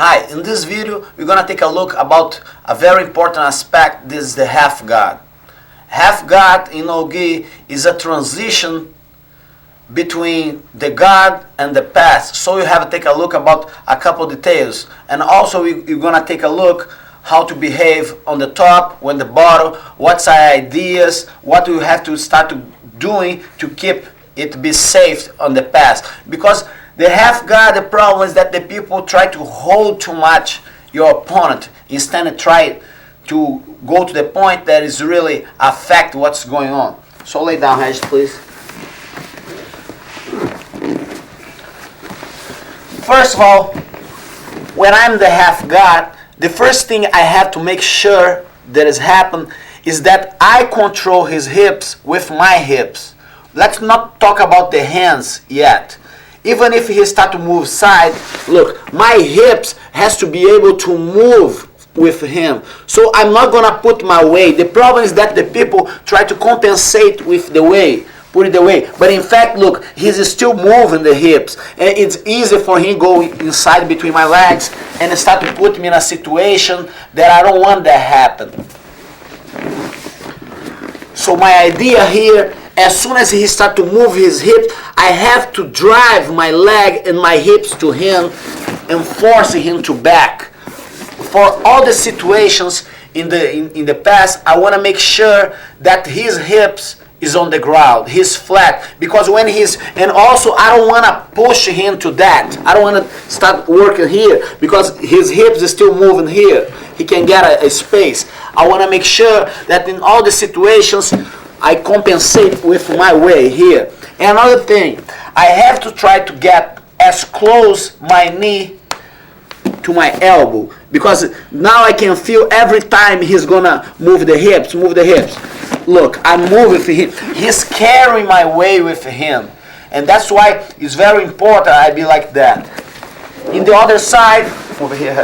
Hi, in this video we're gonna take a look about a very important aspect. This is the half guard. Half guard in no-gi is a transition between the guard and the pass. So you have to take a look about a couple details, and also you're gonna take a look how to behave on the top, when the bottom, what's the ideas, what you have to start doing to keep it be safe on the pass. Because the half guard, the problem is that the people try to hold too much your opponent instead of try to go to the point that is really affect what's going on. So lay down, Regis, please. First of all, when I'm the half guard, the first thing I have to make sure that has happened is that I control his hips with my hips. Let's not talk about the hands yet. Even if he start to move side, look, my hips has to be able to move with him. So I'm not gonna put my weight. The problem is that the people try to compensate with the weight, put it away. But in fact, look, he's still moving the hips. And it's easy for him to go inside between my legs and start to put me in a situation that I don't want that happen. So my idea here, as soon as he start to move his hips, I have to drive my leg and my hips to him and force him to back. For all the situations in the past, I want to make sure that his hips is on the ground, he's flat, because when he's, and also I don't want to push him to that. I don't want to start working here because his hips is still moving here. He can get a space. I want to make sure that in all the situations I compensate with my way here. And another thing, I have to try to get as close my knee to my elbow, because now I can feel every time he's gonna move the hips, Look, I'm moving for him. He's carrying my weight with him. And that's why it's very important I be like that. In the other side, over here,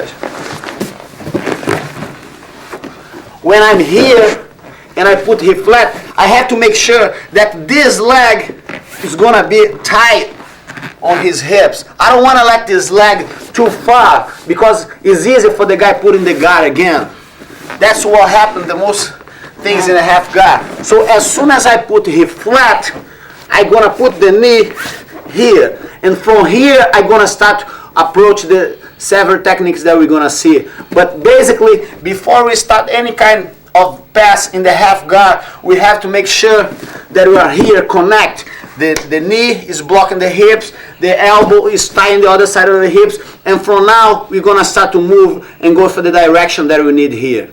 when I'm here and I put him flat, I have to make sure that this leg is gonna be tight on his hips. I don't want to let this leg too far because it's easy for the guy putting the guard again. That's what happened the most things in a half guard. So as soon as I put him flat, I'm gonna put the knee here, and from here I'm gonna start approach the several techniques that we're gonna see. But basically, before we start any kind of pass in the half guard, we have to make sure that we are here connect. The knee is blocking the hips, the elbow is tying the other side of the hips, and from now we're gonna start to move and go for the direction that we need here.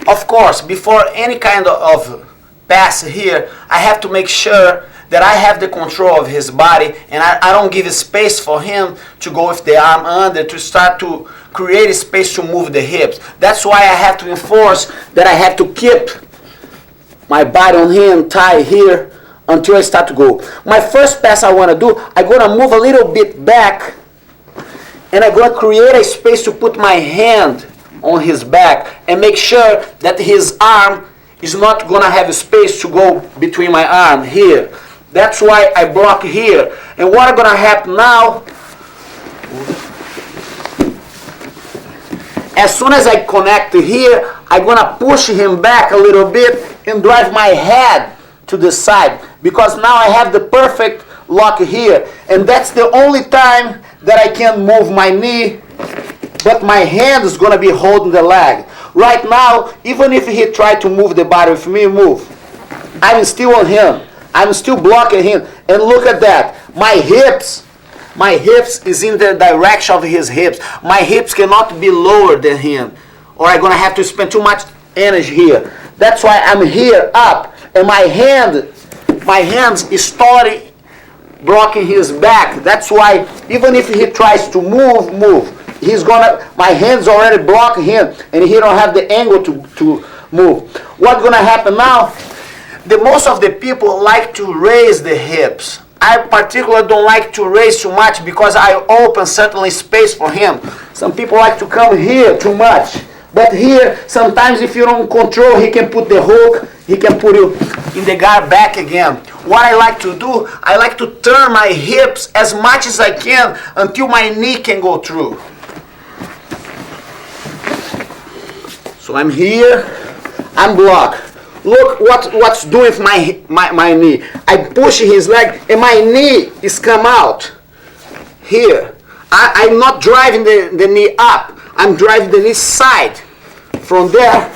Of course, before any kind of pass here, I have to make sure that I have the control of his body, and I don't give space for him to go with the arm under, to start to create a space to move the hips. That's why I have to enforce that I have to keep my body on him, tie here, until I start to go. My first pass I want to do, I'm going to move a little bit back, and I'm going to create a space to put my hand on his back and make sure that his arm is not going to have a space to go between my arm here. That's why I block here. And what is going to happen now, as soon as I connect here, I'm going to push him back a little bit and drive my head to the side, because now I have the perfect lock here. And that's the only time that I can move my knee, but my hand is going to be holding the leg. Right now, even if he tried to move the body with me, I'm still on him. I'm still blocking him. And look at that. My hips is in the direction of his hips. My hips cannot be lower than him, or I'm going to have to spend too much energy here. That's why I'm here up, and my hands is totally blocking his back. That's why even if he tries to move, my hands already block him, and he don't have the angle to move. What's going to happen now? Most of the people like to raise the hips. I particularly don't like to raise too much because I open certainly space for him. Some people like to come here too much. But here, sometimes if you don't control, he can put the hook he can put you in the guard back again. What I like to do, I like to turn my hips as much as I can until my knee can go through. So I'm here, I'm blocked. Look what's doing with my knee. I push his leg and my knee is come out. Here. I'm not driving the knee up. I'm driving the knee side. From there,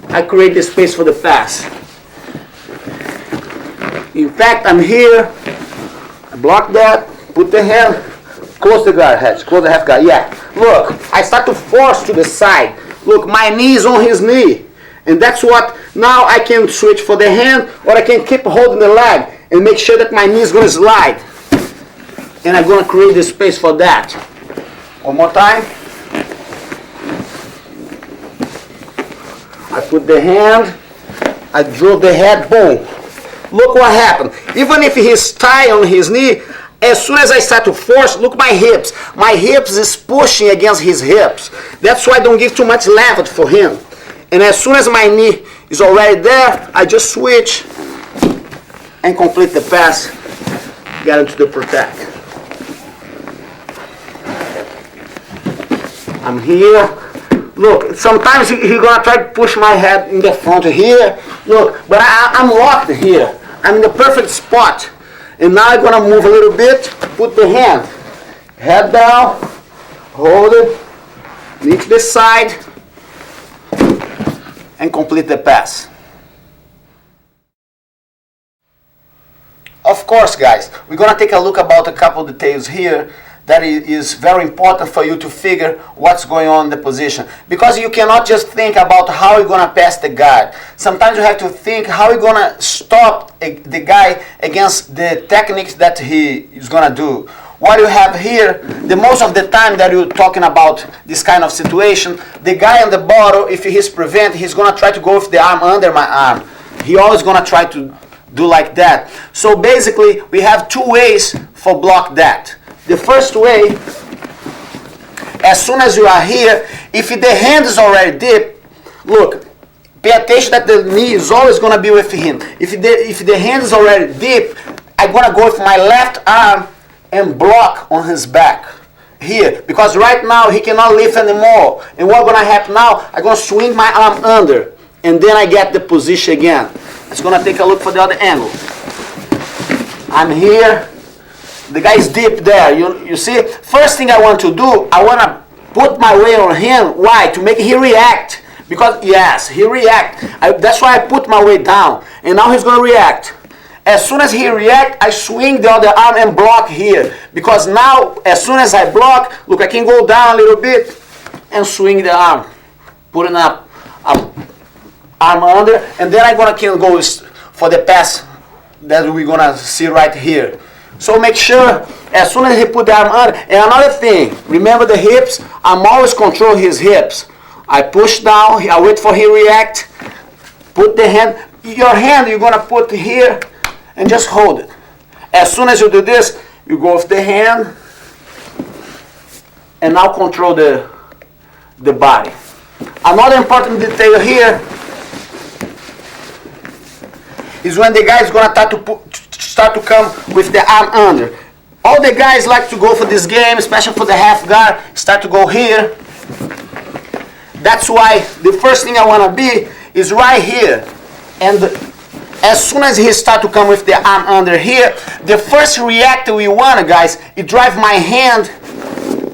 I create the space for the pass. In fact, I'm here. I block that. Put the hand. Close the guard, Hedge. Close the half guard. Yeah. Look, I start to force to the side. Look, my knee is on his knee. And that's what, now I can switch for the hand, or I can keep holding the leg and make sure that my knee is going to slide. And I'm going to create the space for that. One more time. I put the hand, I drove the head, boom. Look what happened. Even if he's tight on his knee, as soon as I start to force, look my hips. My hips is pushing against his hips. That's why I don't give too much leverage for him. And as soon as my knee is already there, I just switch and complete the pass, get into the protect. I'm here. Look, sometimes he's gonna try to push my head in the front here. Look, but I'm locked here. I'm in the perfect spot. And now I'm gonna move a little bit, put the hand, head down, hold it, knee to the side, and complete the pass. Of course, guys, we're gonna take a look about a couple details here that is very important for you to figure what's going on in the position. Because you cannot just think about how you're gonna pass the guard. Sometimes you have to think how you're gonna stop the guy against the techniques that he is gonna do. What you have here, the most of the time that you're talking about this kind of situation, the guy on the bottom, if he's prevent, he's gonna try to go with the arm under my arm. He always gonna try to do like that. So basically, we have two ways for block that. The first way, as soon as you are here, if the hand is already deep, look, pay attention that the knee is always gonna be with him. If the hand is already deep, I'm gonna go with my left arm and block on his back here, because right now he cannot lift anymore. And what's gonna happen now, I'm gonna swing my arm under and then I get the position again. It's gonna take a look for the other angle. I'm here, the guy is deep there. You see, first thing I want to do, I want to put my weight on him. Why? To make him react. Because yes, he react. That's why I put my weight down, and now he's gonna react. As soon as he react, I swing the other arm and block here. Because now, as soon as I block, look, I can go down a little bit and swing the arm, putting up arm under, and then I'm gonna go for the pass that we're gonna see right here. So make sure, as soon as he put the arm under, and another thing, remember the hips, I'm always control his hips. I push down, I wait for him react, put the hand, your hand you're gonna put here, and just hold it. As soon as you do this, you go with the hand, and now control the body. Another important detail here is when the guy is gonna start to come with the arm under. All the guys like to go for this game, especially for the half guard, start to go here. That's why the first thing I wanna be is right here. And as soon as he start to come with the arm under here, the first react we want, guys, is drive my hand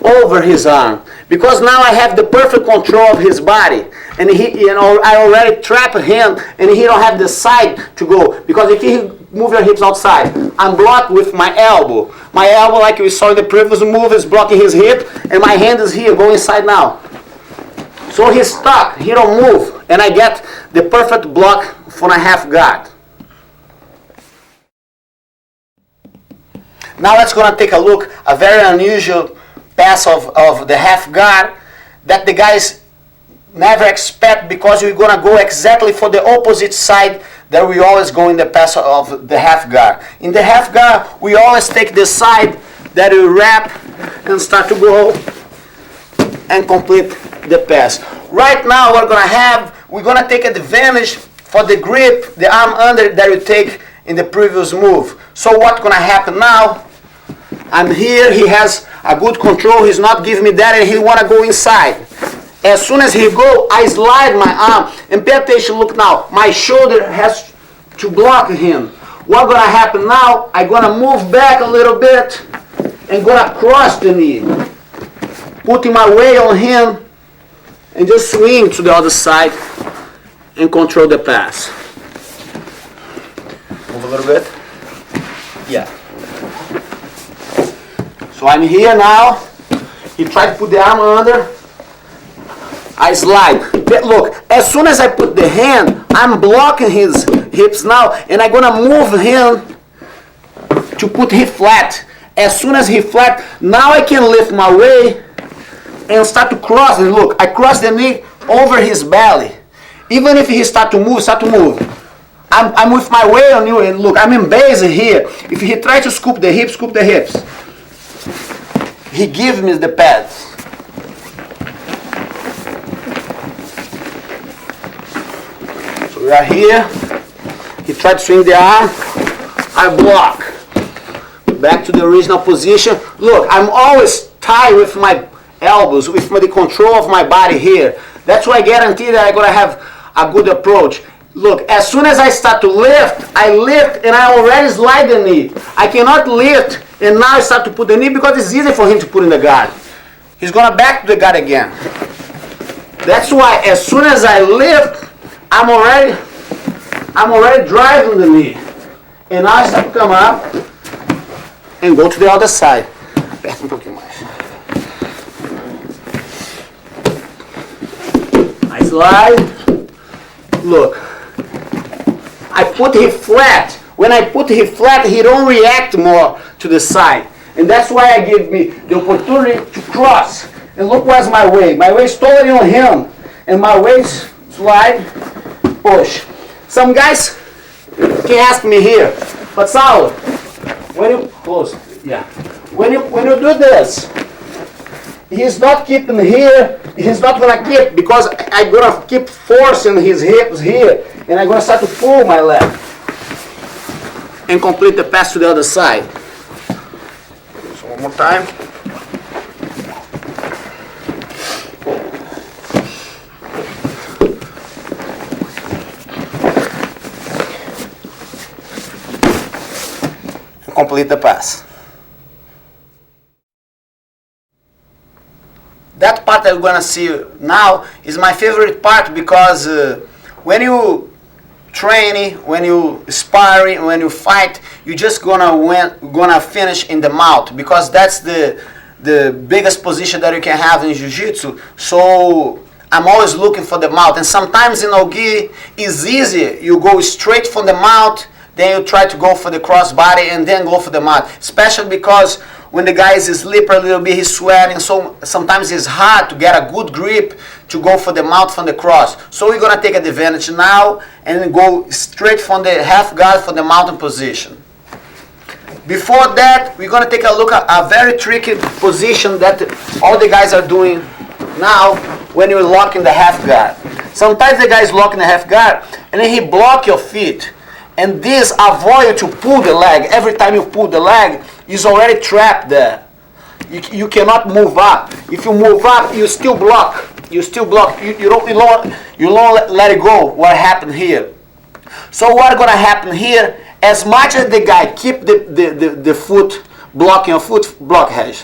over his arm. Because now I have the perfect control of his body. And I already trap him, and he don't have the side to go. Because if he move your hips outside, I'm blocked with my elbow. My elbow, like we saw in the previous move, is blocking his hip, and my hand is here, going inside now. So he's stuck, he don't move, and I get the perfect block for a half guard. Now let's gonna take a look, a very unusual pass of the half guard that the guys never expect, because we're gonna go exactly for the opposite side that we always go in the pass of the half guard. In the half guard, we always take the side that we wrap and start to go and complete the pass. Right now we're gonna take advantage for the grip, the arm under that you take in the previous move. So what's gonna happen now? I'm here, he has a good control, he's not giving me that, and he wanna go inside. As soon as he go, I slide my arm, and pay attention, look now, my shoulder has to block him. What's gonna happen now? I'm gonna move back a little bit, and gonna cross the knee. Putting my weight on him, and just swing to the other side, and control the pass. Move a little bit. Yeah. So I'm here now. He tried to put the arm under. I slide. But look, as soon as I put the hand, I'm blocking his hips now, and I'm gonna move him to put him flat. As soon as he flat, now I can lift my weight and start to cross. And look, I cross the knee over his belly. Even if he start to move, I'm with my weight on you, and look, I'm in base here. If he try to scoop the hips, he gives me the pads. So we are here. He tried to swing the arm. I block. Back to the original position. Look, I'm always tied with my elbows, with the control of my body here. That's why I guarantee that I'm going to have a good approach. Look, as soon as I start to lift, I lift and I already slide the knee. I cannot lift and now I start to put the knee because it's easy for him to put in the guard. He's going to back to the guard again. That's why as soon as I lift, I'm already driving the knee. And now I start to come up and go to the other side. Aperta pouquinho mais. I slide. Look. I put him flat. When I put him flat, he don't react more to the side. And that's why I give me the opportunity to cross. And look where's my weight. My weight is totally on him. And my weight slide, push. Some guys can ask me here, but Saulo, when you close, yeah. When you do this, he's not keeping here, he's not gonna keep because I'm gonna keep forcing his hips here. And I'm going to start to pull my leg and complete the pass to the other side. So one more time. And complete the pass. That part that we're going to see now is my favorite part because when you training, when you sparring, when you fight, you just gonna finish in the mouth because that's the biggest position that you can have in jiu-jitsu. So I'm always looking for the mouth, and sometimes in Ogi it's easy. You go straight from the mouth, then you try to go for the crossbody and then go for the mouth, especially because when the guy is asleep a little bit, he's sweating, so sometimes it's hard to get a good grip to go for the mouth from the cross. So we're going to take advantage now and go straight from the half guard for the mountain position. Before that, we're going to take a look at a very tricky position that all the guys are doing now when you're locking the half guard. Sometimes the guy is locking the half guard and then he block your feet. And this avoid you to pull the leg. Every time you pull the leg, he's already trapped there. You cannot move up. If you move up, you still block. You still block. You don't let it go. What happened here? So what's gonna happen here? As much as the guy keep the foot blocking your foot block hedge,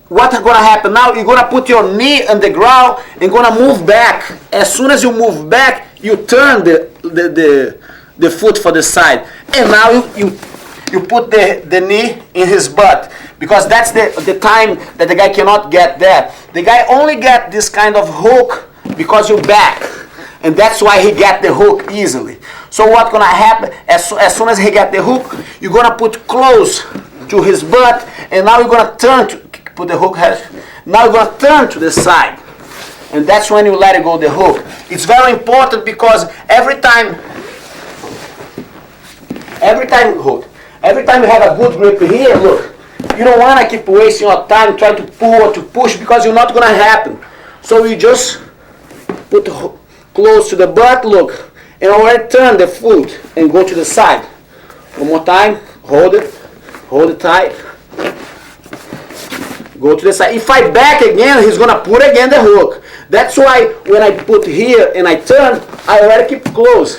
what's gonna happen now? You're gonna put your knee on the ground and gonna move back. As soon as you move back, you turn the foot for the side, and now you put the knee in his butt, because that's the time that the guy cannot get that. The guy only get this kind of hook because you back, and that's why he get the hook easily. So what's gonna happen, as soon as he get the hook, you're gonna put close to his butt, and now you're gonna turn to put the hook head. Now you're gonna turn to the side, and that's when you let it go the hook. It's very important because every time you have a good grip here, look, you don't want to keep wasting your time trying to pull or to push because you're not going to happen. So you just put the hook close to the butt, look, and already turn the foot and go to the side. One more time, hold it tight. Go to the side. If I back again, he's gonna put again the hook. That's why when I put here and I turn, I already keep close.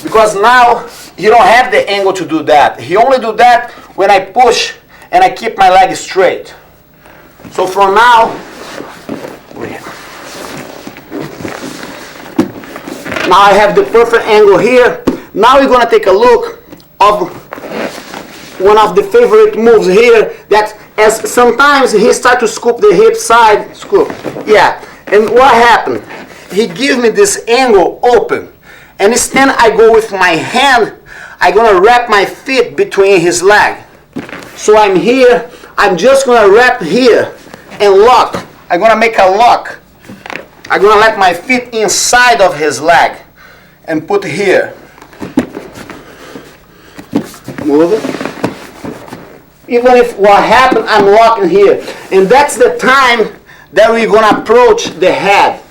Because now he don't have the angle to do that. He only do that when I push and I keep my leg straight. So from now, I have the perfect angle here. Now we're gonna take a look of one of the favorite moves here, that as sometimes he start to scoop the hip side, scoop, yeah. And what happened? He gives me this angle open, and instead I go with my hand, I'm gonna wrap my feet between his leg. So I'm here, I'm just gonna wrap here and lock. I'm gonna make a lock. I'm gonna let my feet inside of his leg and put here. Move it. Even if what happened, I'm locking here. And that's the time that we're gonna approach the head.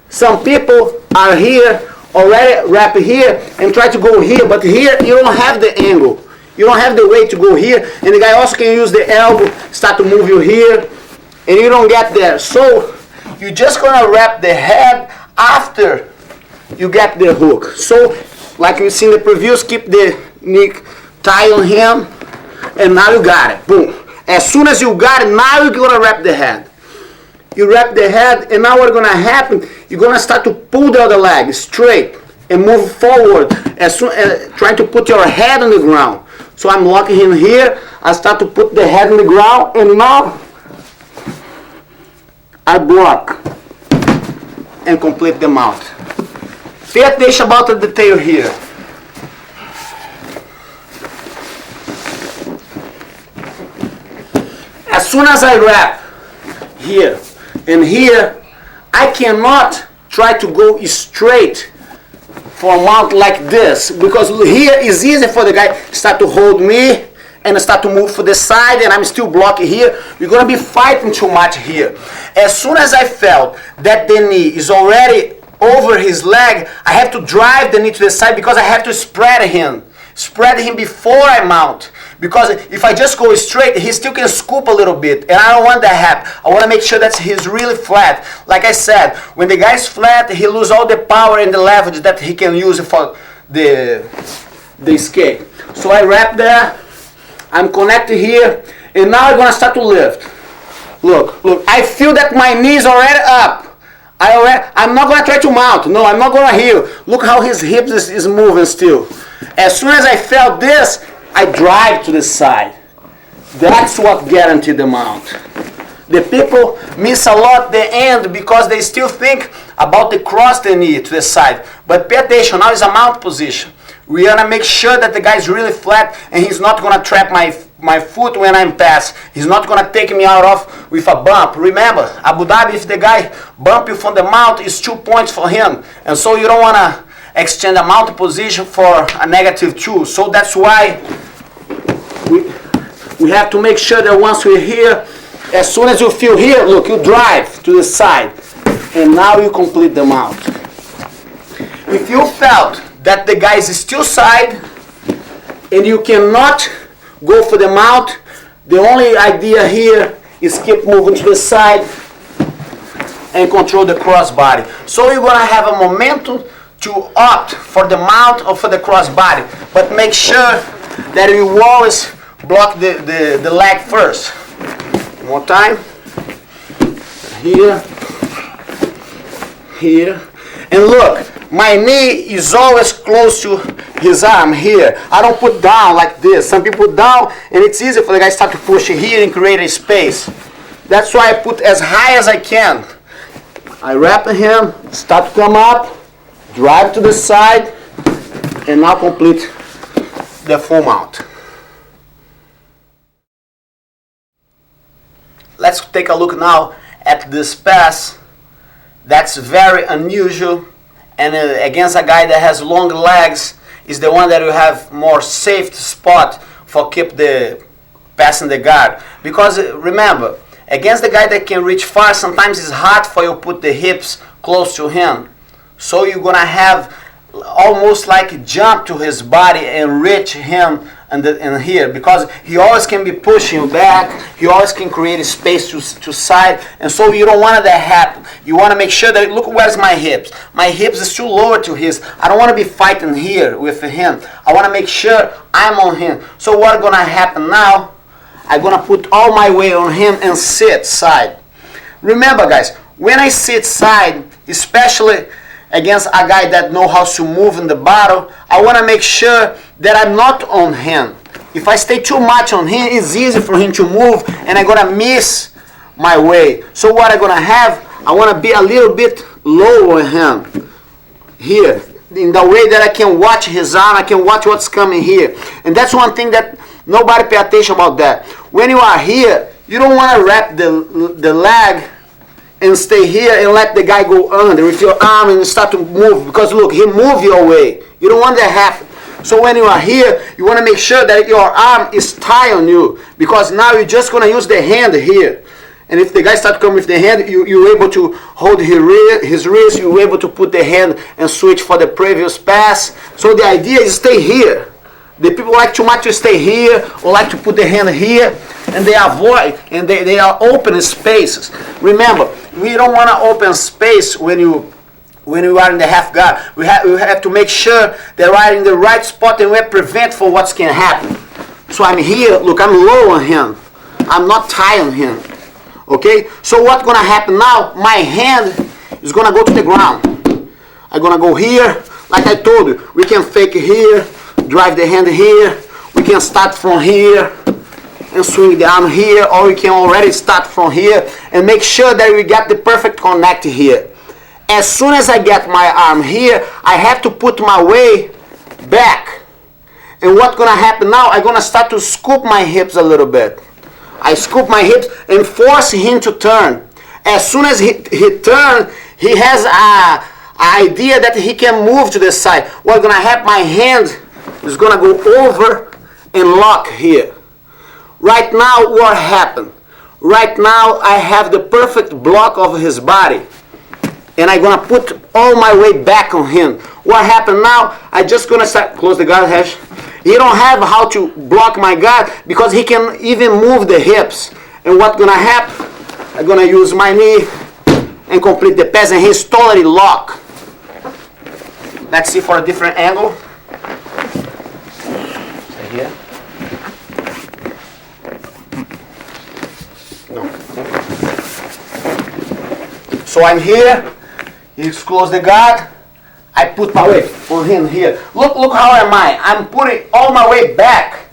Some people are here, already wrap here and try to go here, but here you don't have the angle. You don't have the way to go here, and the guy also can use the elbow, start to move you here, and you don't get there. So you're just gonna wrap the head after you get the hook. So like we see in the previews, keep the neck tight on him, and now you got it. Boom. As soon as you got it, now you're gonna wrap the head. You wrap the head, and now what's gonna happen, you're gonna start to pull the other leg straight and move forward, as soon trying to put your head on the ground. So I'm locking him here, I start to put the head on the ground, and now I block and complete the mount. Pay attention about the detail here. As soon as I wrap here and here, I cannot try to go straight for a mount like this, because here is easy for the guy start to hold me and start to move for the side, and I'm still blocking here. We're gonna be fighting too much here. As soon as I felt that the knee is already over his leg, I have to drive the knee to the side, because I have to spread him before I mount. Because if I just go straight, he still can scoop a little bit, and I don't want that to happen. I want to make sure that he's really flat. Like I said, when the guy's flat, he loses all the power and the leverage that he can use for the escape. So I wrap there, I'm connected here, and now I'm going to start to lift. Look, I feel that my knee is already up. I'm not going to try to mount. No, I'm not going to heel. Look how his hips is moving still. As soon as I felt this, I drive to the side. That's what guaranteed the mount. The people miss a lot the end because they still think about the cross the knee to the side. But pay attention, now is a mount position. We want to make sure that the guy is really flat and he's not going to trap my foot when I'm past. He's not going to take me out of with a bump. Remember, Abu Dhabi, if the guy bump you from the mount, it's 2 points for him. And so you don't want to extend a mount position for a -2. So that's why we have to make sure that once we're here, as soon as you feel here, look, you drive to the side, and now you complete the mount. If you felt that the guy is still side and you cannot go for the mount, the only idea here is keep moving to the side and control the cross body. So you're gonna have a momentum to opt for the mount or for the cross body, but make sure that you always block the leg first. One more time. Here, here, and look, my knee is always close to his arm here. I don't put down like this. Some people put down, and it's easy for the guy to start to push here and create a space. That's why I put as high as I can. I wrap him, start to come up, drive to the side, and now complete the full mount. Let's take a look now at this pass. That's very unusual, and against a guy that has long legs is the one that you have more safe spot for keep the passing the guard. Because remember, against the guy that can reach far, sometimes it's hard for you to put the hips close to him. So you're gonna have almost like jump to his body and reach him in here, because he always can be pushing you back, he always can create a space to side, and so you don't want that happen. You want to make sure that, look, where's my hips? My hips is too lower to his. I don't want to be fighting here with him. I want to make sure I'm on him. So what's going to happen now, I'm going to put all my weight on him and sit side. Remember guys, when I sit side, especially against a guy that knows how to move in the battle, I want to make sure that I'm not on him. If I stay too much on him, it's easy for him to move and I'm going to miss my way. So what I'm going to have, I want to be a little bit lower on him here, in the way that I can watch his arm, I can watch what's coming here. And that's one thing that nobody pay attention about that. When you are here, you don't want to wrap the leg and stay here and let the guy go under with your arm and start to move, because look, he move your way. You don't want that to happen. So when you are here, you want to make sure that your arm is tight on you, because now you're just going to use the hand here. And if the guy start coming with the hand, you're able to hold his wrist, you're able to put the hand and switch for the previous pass. So the idea is stay here. The people like too much to stay here or like to put the hand here, and they avoid, and they are open spaces. Remember, we don't want to open space when you are in the half guard. We have to make sure that we're in the right spot and we prevent for what can happen. So I'm here, look, I'm low on him. I'm not tight on him. Okay? So what's going to happen now, my hand is going to go to the ground. I'm going to go here, like I told you. We can fake here, drive the hand here. We can start from here and swing the arm here, or we can already start from here and make sure that we get the perfect connect here. As soon as I get my arm here, I have to put my weight back. And what's going to happen now, I'm going to start to scoop my hips a little bit. I scoop my hips and force him to turn. As soon as he turns, he has an idea that he can move to the side. What's going to happen, my hand is going to go over and lock here. Right now, what happened? Right now, I have the perfect block of his body. And I'm going to put all my weight back on him. What happened now? I'm just going to start, close the guard hash. He don't have how to block my guard because he can even move the hips. And what's going to happen? I'm going to use my knee and complete the pass, and he's totally locked. Let's see for a different angle. Right here. No. So I'm here. He's close the guard. I put my weight on him here. Look how am I? I'm putting all my weight back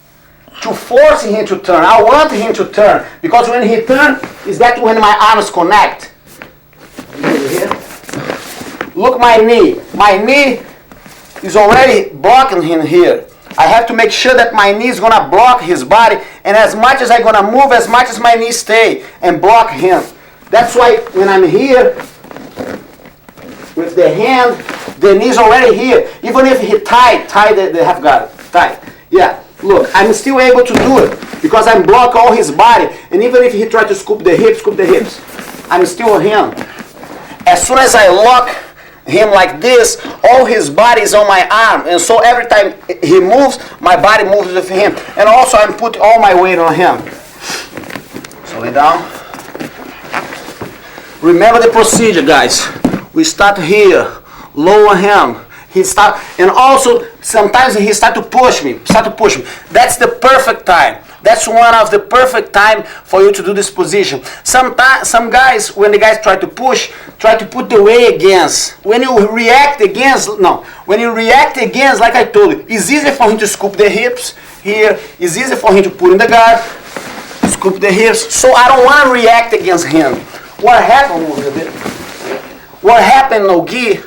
to force him to turn. I want him to turn, because when he turns, is that when my arms connect. Here. Look my knee. My knee is already blocking him here. I have to make sure that my knee is gonna block his body, and as much as I'm gonna move, as much as my knee stay and block him. That's why when I'm here with the hand, the knee's already here. Even if he tie the half guard, tight. Yeah, look, I'm still able to do it because I'm block all his body. And even if he try to scoop the hips, I'm still on him. As soon as I lock him like this, all his body is on my arm. And so every time he moves, my body moves with him. And also I'm putting all my weight on him. So lay down. Remember the procedure, guys. We start here, lower him. He start, and also sometimes he start to push me. That's the perfect time. That's one of the perfect time for you to do this position. Some guys, when the guys try to push, try to put the weight against. When you react against, like I told you, it's easy for him to scoop the hips here. It's easy for him to put in the guard, scoop the hips. So I don't want to react against him. What happened? What happened, Nogi?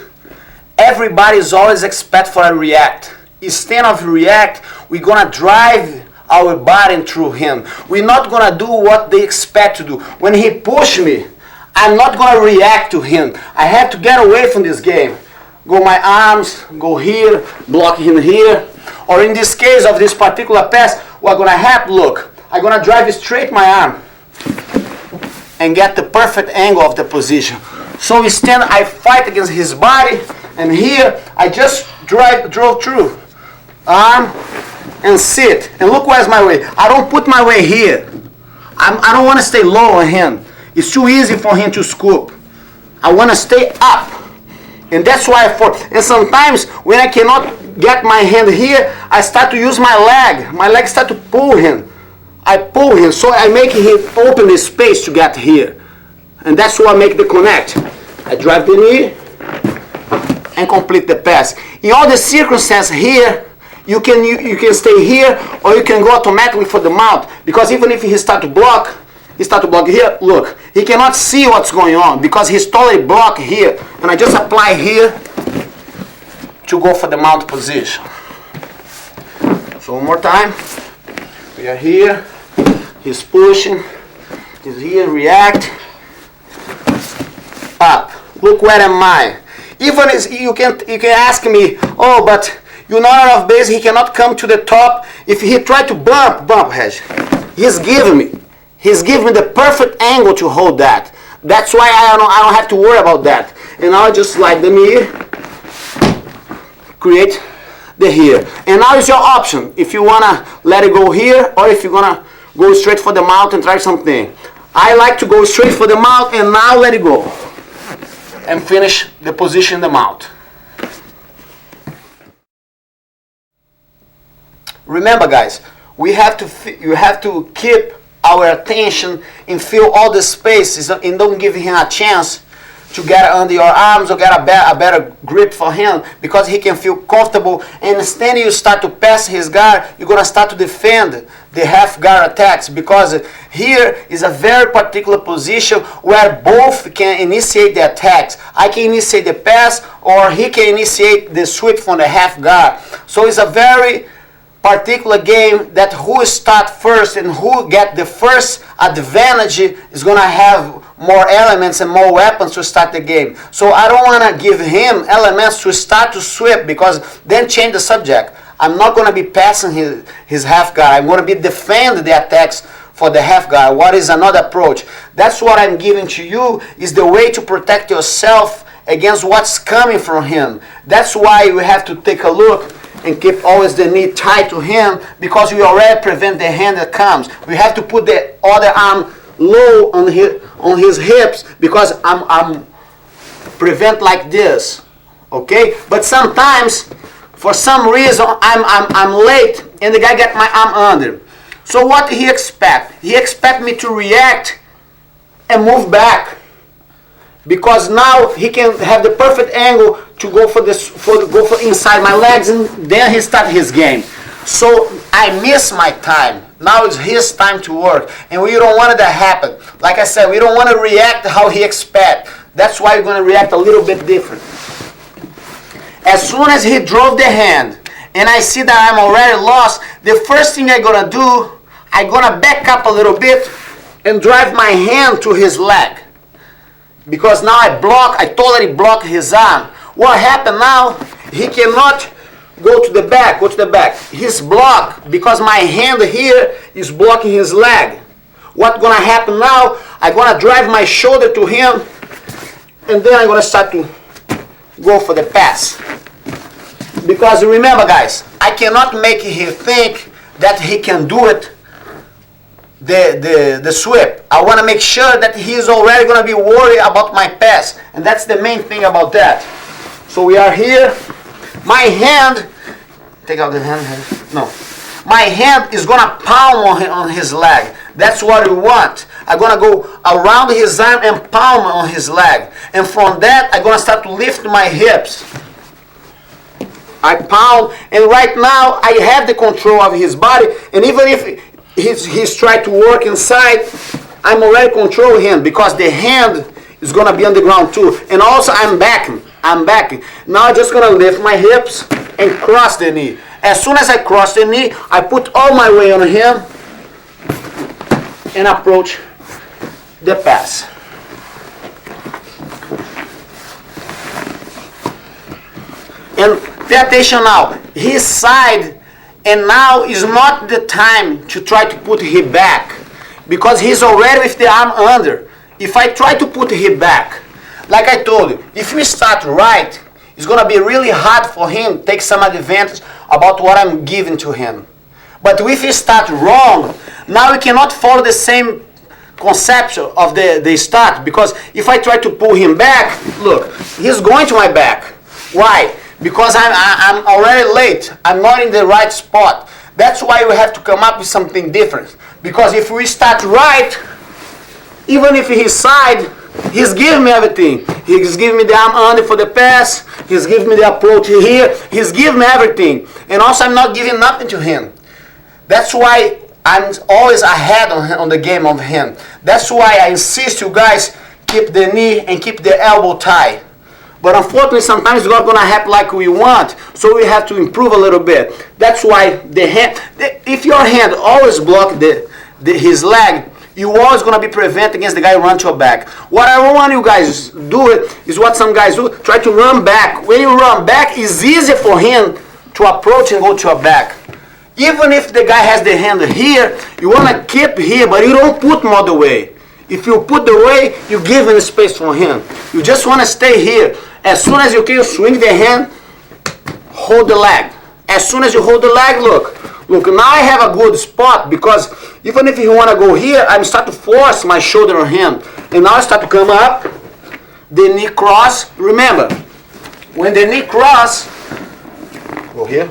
Everybody is always expect for a react. Instead of react, we're gonna drive our body through him. We're not gonna do what they expect to do. When he push me, I'm not gonna react to him. I have to get away from this game. Go my arms, go here, block him here. Or in this case of this particular pass, what's gonna happen, look, I'm gonna drive straight my arm and get the perfect angle of the position. So we stand, I fight against his body, and here I just drove through. Arm and sit. And look where's my weight. I don't put my weight here. I don't want to stay low on him. It's too easy for him to scoop. I want to stay up. And that's why and sometimes when I cannot get my hand here, I start to use my leg. My leg start to pull him. I pull him, so I make him open the space to get here. And that's what I make the connect. I drive the knee and complete the pass. In all the circumstances here, you can stay here or you can go automatically for the mount, because even if he start to block here, look, he cannot see what's going on because he's totally blocked here. And I just apply here to go for the mount position. So one more time. We are here. He's pushing. He's here. React. Up. Look where am I? Even as you can ask me, oh, but you're not out of base. He cannot come to the top. If he try to bump, Hedge. He's giving me the perfect angle to hold that. That's why I don't have to worry about that. And now I just slide the knee, create the here. And now it's your option. If you wanna let it go here, or if you're gonna go straight for the mount and try something. I like to go straight for the mount and now let it go. And finish the position in the mount. Remember guys, you have to keep our attention and feel all the spaces and don't give him a chance to get under your arms or get a better grip for him, because he can feel comfortable. And instead you start to pass his guard, you're going to start to defend the half guard attacks, because here is a very particular position where both can initiate the attacks. I can initiate the pass or he can initiate the sweep from the half guard. So it's a very particular game that who start first and who get the first advantage is going to have more elements and more weapons to start the game. So I don't want to give him elements to start to sweep, because then change the subject. I'm not going to be passing his half guard. I'm going to be defend the attacks for the half guard. What is another approach? That's what I'm giving to you, is the way to protect yourself against what's coming from him. That's why you have to take a look and keep always the knee tight to him, because we already prevent the hand that comes. We have to put the other arm low on his hips, because I'm prevent like this, okay? But sometimes, for some reason, I'm late and the guy got my arm under. So what he expect? He expect me to react and move back, because now he can have the perfect angle to go for inside my legs, and then he start his game. So I miss my time. Now it's his time to work, and we don't want it to happen. Like I said, we don't want to react how he expect. That's why we're going to react a little bit different. As soon as he drove the hand, and I see that I'm already lost, the first thing I'm going to do, I'm going to back up a little bit and drive my hand to his leg. Because now I totally block his arm. What happened now? He cannot go to the back. He's blocked because my hand here is blocking his leg. What's going to happen now? I'm going to drive my shoulder to him, and then I'm going to start to go for the pass. Because remember guys, I cannot make him think that he can do it, the sweep. I want to make sure that he's already going to be worried about my pass. And that's the main thing about that. So we are here. My hand, take out the hand. No. My hand is going to palm on his leg. That's what we want. I'm going to go around his arm and palm on his leg. And from that, I'm going to start to lift my hips. I palm, and right now I have the control of his body. And even if he's trying to work inside, I'm already controlling him, because the hand is going to be on the ground too. And also I'm backing. Now I'm just going to lift my hips and cross the knee. As soon as I cross the knee, I put all my weight on him and approach the pass. And pay attention now. His side, and now is not the time to try to put him back, because he's already with the arm under. If I try to put him back, like I told you, if we start right, it's gonna be really hard for him to take some advantage about what I'm giving to him. But if he start wrong, now we cannot follow the same conception of the start, because if I try to pull him back, look, he's going to my back. Why? Because I'm already late. I'm not in the right spot. That's why we have to come up with something different. Because if we start right, even if he's side, he's giving me everything. He's giving me the arm under for the pass. He's giving me the approach here. He's giving me everything. And also I'm not giving nothing to him. That's why I'm always ahead on the game of him. That's why I insist you guys keep the knee and keep the elbow tight. But unfortunately, sometimes it's not going to happen like we want. So we have to improve a little bit. That's why the hand, if your hand always block his leg, you're always going to be prevented against the guy who runs to your back. What I don't want you guys do is what some guys do. Try to run back. When you run back, it's easier for him to approach and go to your back. Even if the guy has the hand here, you want to keep here, but you don't put him all the way. If you put the way, you give him space for him. You just want to stay here. As soon as you can swing the hand, hold the leg. As soon as you hold the leg, look, now I have a good spot, because even if you want to go here, I'm start to force my shoulder on him. And now I start to come up, the knee cross. Remember, when the knee cross, go here.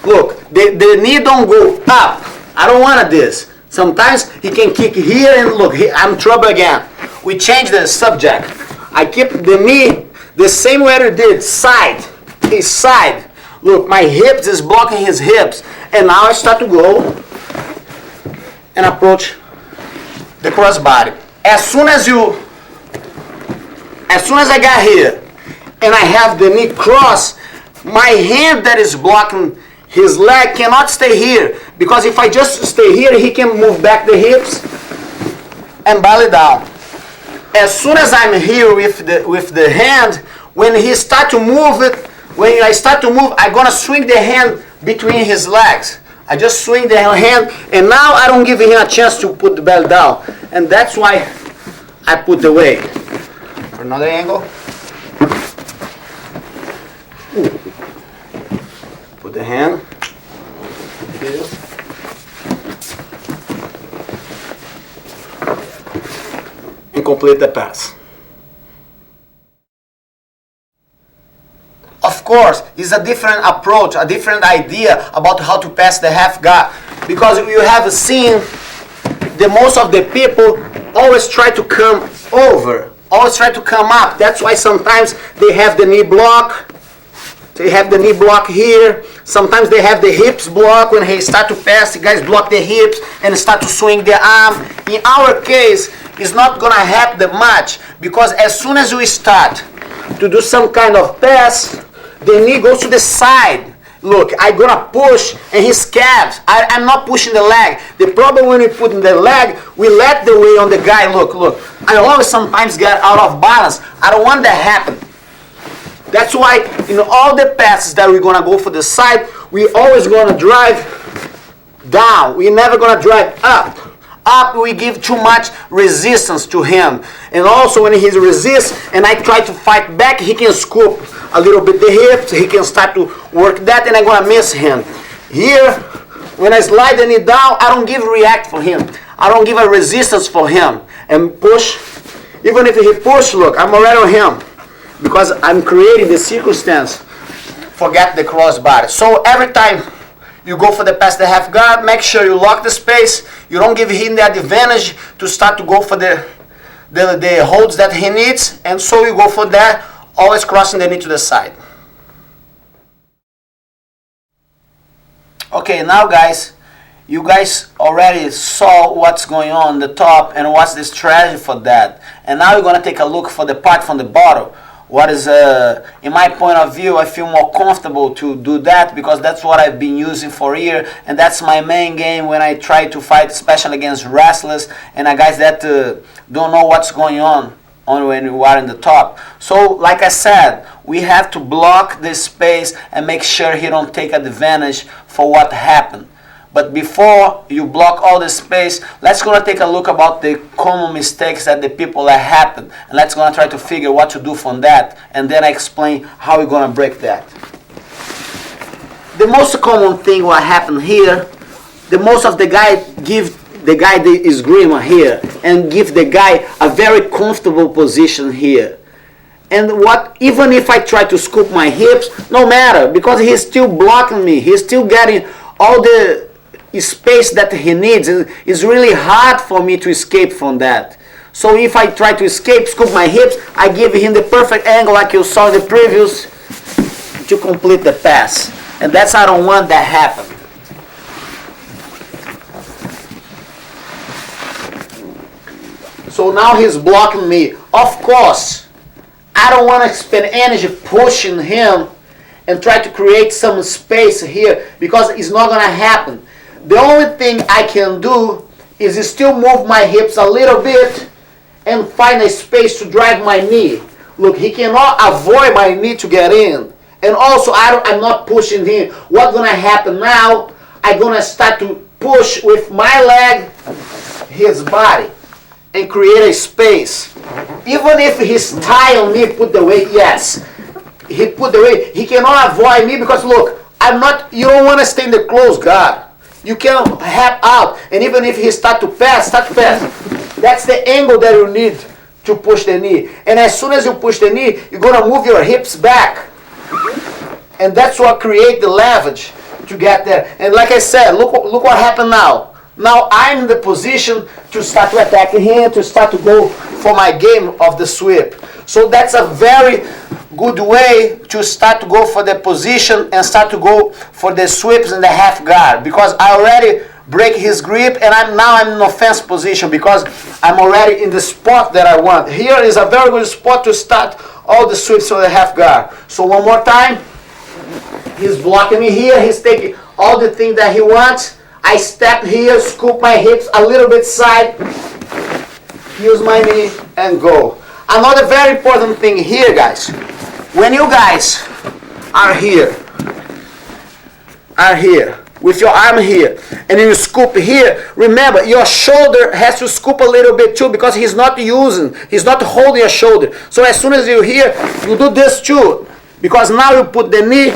Look, the knee don't go up. I don't want this. Sometimes he can kick here and look, I'm in trouble again. We change the subject. I keep the knee the same way I did, side. His side. Look, my hips is blocking his hips. And now I start to go and approach the crossbody. As soon as I got here and I have the knee cross, my hand that is blocking his leg cannot stay here, because if I just stay here, he can move back the hips and belly down. As soon as I'm here with the hand, when he start to move it, when I start to move, I'm gonna swing the hand between his legs. I just swing the hand, and now I don't give him a chance to put the belly down, and that's why I put the weight. For another angle. Put the hand here. And complete the pass. Of course, it's a different approach, a different idea about how to pass the half guard. Because you have seen the most of the people always try to come over, always try to come up. That's why sometimes they have the knee block. They have the knee block here. Sometimes they have the hips block. When they start to pass, the guys block the hips and start to swing the arm. In our case, it's not going to happen that much, because as soon as we start to do some kind of pass, the knee goes to the side. Look, I'm going to push, and his calves. I'm not pushing the leg. The problem when we put in the leg, we let the weight on the guy. Look. I always sometimes get out of balance. I don't want that to happen. That's why in all the passes that we're going to go for the side, we always going to drive down. We're never going to drive up. Up, we give too much resistance to him. And also when he resists and I try to fight back, he can scoop a little bit the hips. He can start to work that, and I'm going to miss him. Here, when I slide the knee down, I don't give react for him. I don't give a resistance for him. And push. Even if he push, look, I'm already on him. Because I'm creating the circumstance. Forget the crossbody. So every time you go for the pass the half guard, make sure you lock the space. You don't give him the advantage to start to go for the holds that he needs. And so you go for that, always crossing the knee to the side. Okay, now guys, you guys already saw what's going on the top and what's the strategy for that. And now we're going to take a look for the part from the bottom. What is, in my point of view, I feel more comfortable to do that, because that's what I've been using for a year, and that's my main game when I try to fight, especially against wrestlers and guys that don't know what's going on when you are in the top. So, like I said, we have to block this space and make sure he don't take advantage for what happened. But before you block all the space, let's gonna take a look about the common mistakes that the people that happen, and let's gonna try to figure what to do from that, and then I explain how we're gonna break that. The most common thing what happened here, the most of the guy give the guy the esgrima here and give the guy a very comfortable position here. And what, even if I try to scoop my hips, no matter, because he's still blocking me, he's still getting all the space that he needs. It's really hard for me to escape from that. So if I try to escape, scoop my hips, I give him the perfect angle like you saw in the previous to complete the pass. And that's, I don't want that happen. So now he's blocking me. Of course, I don't want to spend energy pushing him and try to create some space here, because it's not going to happen. The only thing I can do is still move my hips a little bit and find a space to drive my knee. Look, he cannot avoid my knee to get in. And also, I'm not pushing him. What's going to happen now, I'm going to start to push with my leg his body and create a space. Even if he's tight on me, put the weight, yes. He put the weight. He cannot avoid me because, look, you don't want to stay in the close guard. You can help out, and even if he start to pass. That's the angle that you need to push the knee. And as soon as you push the knee, you're going to move your hips back. And that's what create the leverage to get there. And like I said, look what happened now. Now I'm in the position to start to attack him, to start to go for my game of the sweep. So that's a very good way to start to go for the position and start to go for the sweeps in the half guard, because I already break his grip and I'm in offense position because I'm already in the spot that I want. Here is a very good spot to start all the sweeps on the half guard. So one more time, he's blocking me here, he's taking all the things that he wants. I step here, scoop my hips a little bit side, use my knee and go. Another very important thing here, guys, when you guys are here with your arm here and you scoop here, remember your shoulder has to scoop a little bit too, because he's not holding your shoulder. So as soon as you're here, you do this too, because now you put the knee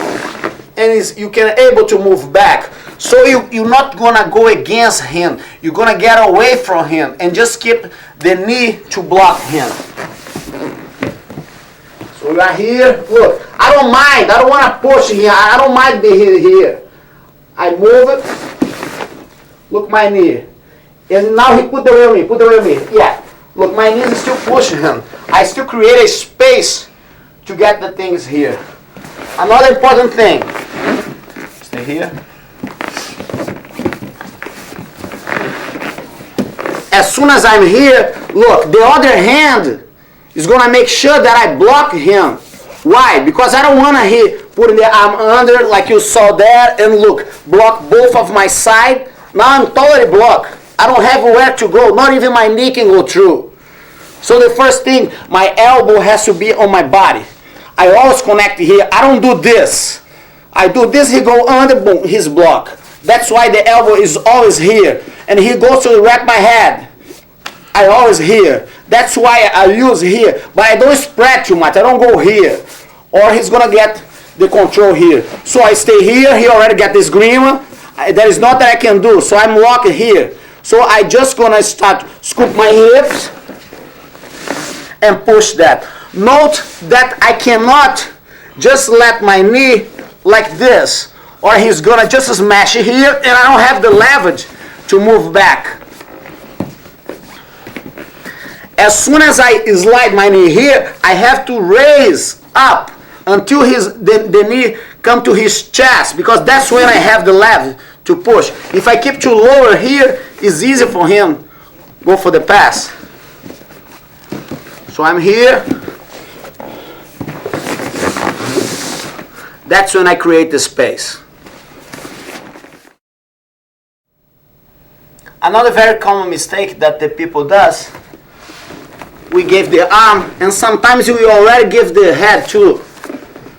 and you can able to move back. So you're not gonna go against him, you're gonna get away from him and just keep the knee to block him. So right here, look, I don't mind, I don't want to push here, I don't mind being here. I move it, look my knee. And now he put the weight on me, yeah. Look, my knee is still pushing him. I still create a space to get the things here. Another important thing, stay here. As soon as I'm here, look, the other hand is going to make sure that I block him. Why? Because I don't want to put the arm under like you saw there and look, block both of my side. Now I'm totally blocked. I don't have where to go. Not even my knee can go through. So the first thing, my elbow has to be on my body. I always connect here. I don't do this. I do this, he go under, boom, his block. That's why the elbow is always here. And he goes to wrap my head. I always here. That's why I use here. But I don't spread too much. I don't go here. Or he's going to get the control here. So I stay here. He already got this grima. There is nothing I can do. So I'm locked here. So I just going to start scoop my hips and push that. Note that I cannot just let my knee like this. Or he's going to just smash it here. And I don't have the leverage to move back. As soon as I slide my knee here, I have to raise up until the knee come to his chest, because that's when I have the leverage to push. If I keep too lower here, it's easy for him go for the pass. So I'm here. That's when I create the space. Another very common mistake that the people does, we give the arm, and sometimes we already give the head too.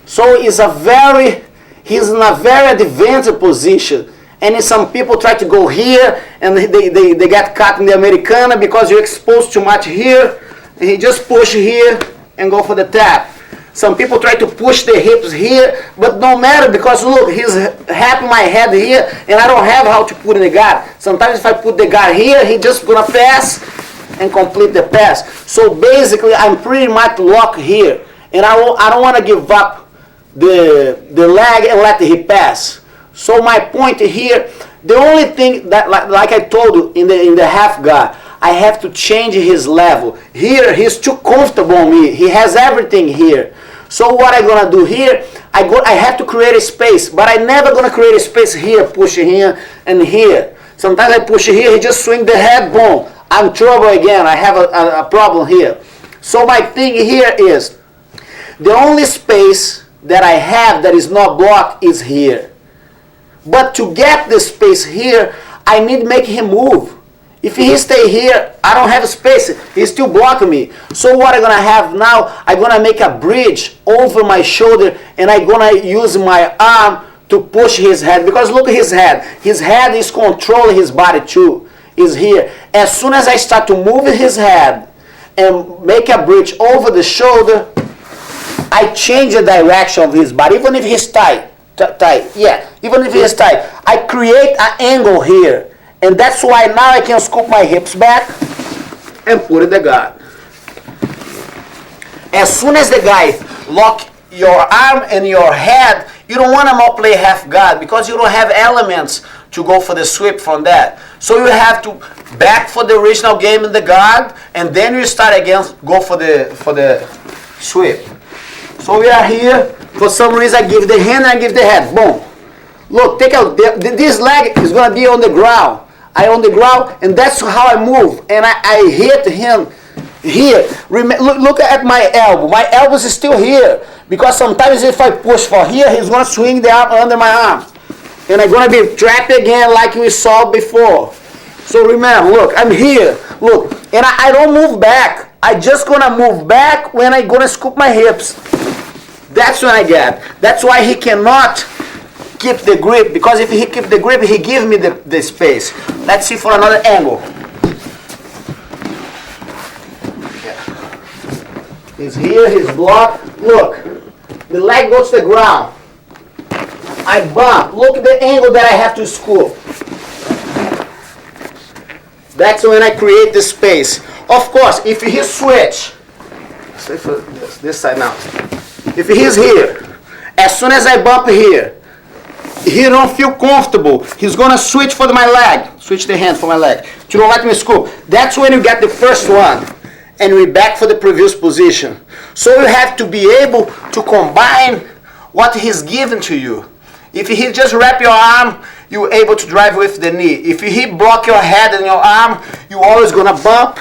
So he's in a very advanced position, And some people try to go here, and they get caught in the Americana because you're exposed too much here. And he just push here and go for the tap. Some people try to push the hips here, but no matter, because look, he's having my head here, and I don't have how to put in the guard. Sometimes if I put the guard here, he just gonna pass and complete the pass. So basically, I'm pretty much locked here, and I don't want to give up the leg and let the hip pass. So my point here, the only thing that, like I told you in the half guard, I have to change his level. Here, he's too comfortable on me. He has everything here. So what I'm gonna do here, I have to create a space, but I'm never gonna create a space here, pushing here and here. Sometimes I push here, he just swing the head, boom. I'm in trouble again, I have a problem here. So my thing here is, the only space that I have that is not blocked is here. But to get the space here, I need to make him move. If he stay here, I don't have space. He's still blocking me. So what I'm going to have now, I'm going to make a bridge over my shoulder, and I'm going to use my arm to push his head. Because look at his head. His head is controlling his body too. Is here. As soon as I start to move his head and make a bridge over the shoulder, I change the direction of his body. Even if he's tight. Yeah, even if he's tight. I create an angle here. And that's why now I can scoop my hips back and put in the guard. As soon as the guy lock your arm and your head, you don't want to more play half guard because you don't have elements to go for the sweep from that. So you have to back for the original game in the guard, and then you start again, go for the sweep. So we are here. For some reason I give the hand and I give the head. Boom. Look, take out. This leg is going to be on the ground. I on the ground, and that's how I move. And I hit him here. Look at my elbow. My elbow is still here. Because sometimes if I push for here, he's going to swing the arm under my arm. And I'm going to be trapped again like we saw before. So remember, look, I'm here. Look, and I don't move back. I just going to move back when I'm going to scoop my hips. That's when I get. That's why he cannot keep the grip, because if he keep the grip, he give me the space. Let's see for another angle. Yeah. He's here, he's blocked. Look, the leg goes to the ground. I bump. Look at the angle that I have to scoop. That's when I create the space. Of course, if he switch, say for this side now. If he's here, as soon as I bump here, he don't feel comfortable. He's gonna switch for my leg. Switch the hand for my leg. You don't let me scoop. That's when you get the first one. And we back for the previous position. So you have to be able to combine what he's given to you. If he just wrap your arm, you're able to drive with the knee. If he block your head and your arm, you're always gonna bump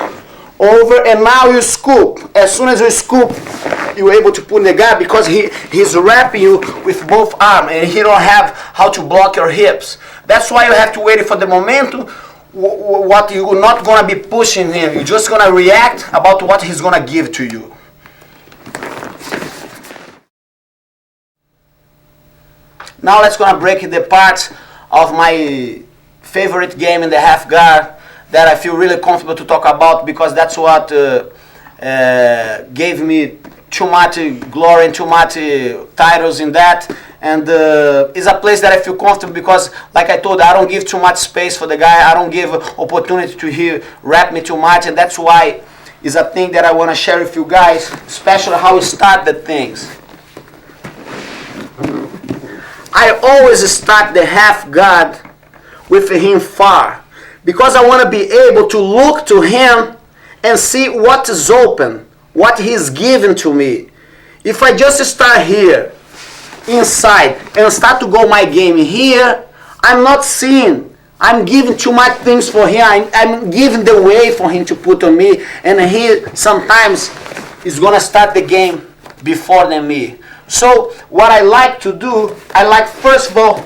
over, and now you scoop. As soon as you scoop, you're able to put in the guard because he's wrapping you with both arms, and he don't have how to block your hips. That's why you have to wait for the momentum. What you're not gonna be pushing him. You're just gonna react about what he's gonna give to you. Now let's gonna break the parts of my favorite game in the half guard that I feel really comfortable to talk about, because that's what gave me too much glory and too much titles in that. And it's a place that I feel comfortable because, like I told you, I don't give too much space for the guy. I don't give opportunity to hear rap me too much, and that's why it's a thing that I want to share with you guys, especially how we start the things. I always start the half guard with him far, because I want to be able to look to him and see what is open, what he's given to me. If I just start here, inside, and start to go my game here, I'm not seeing. I'm giving too much things for him. I'm giving the way for him to put on me, and he sometimes is going to start the game before than me. So what I like to do, I like first of all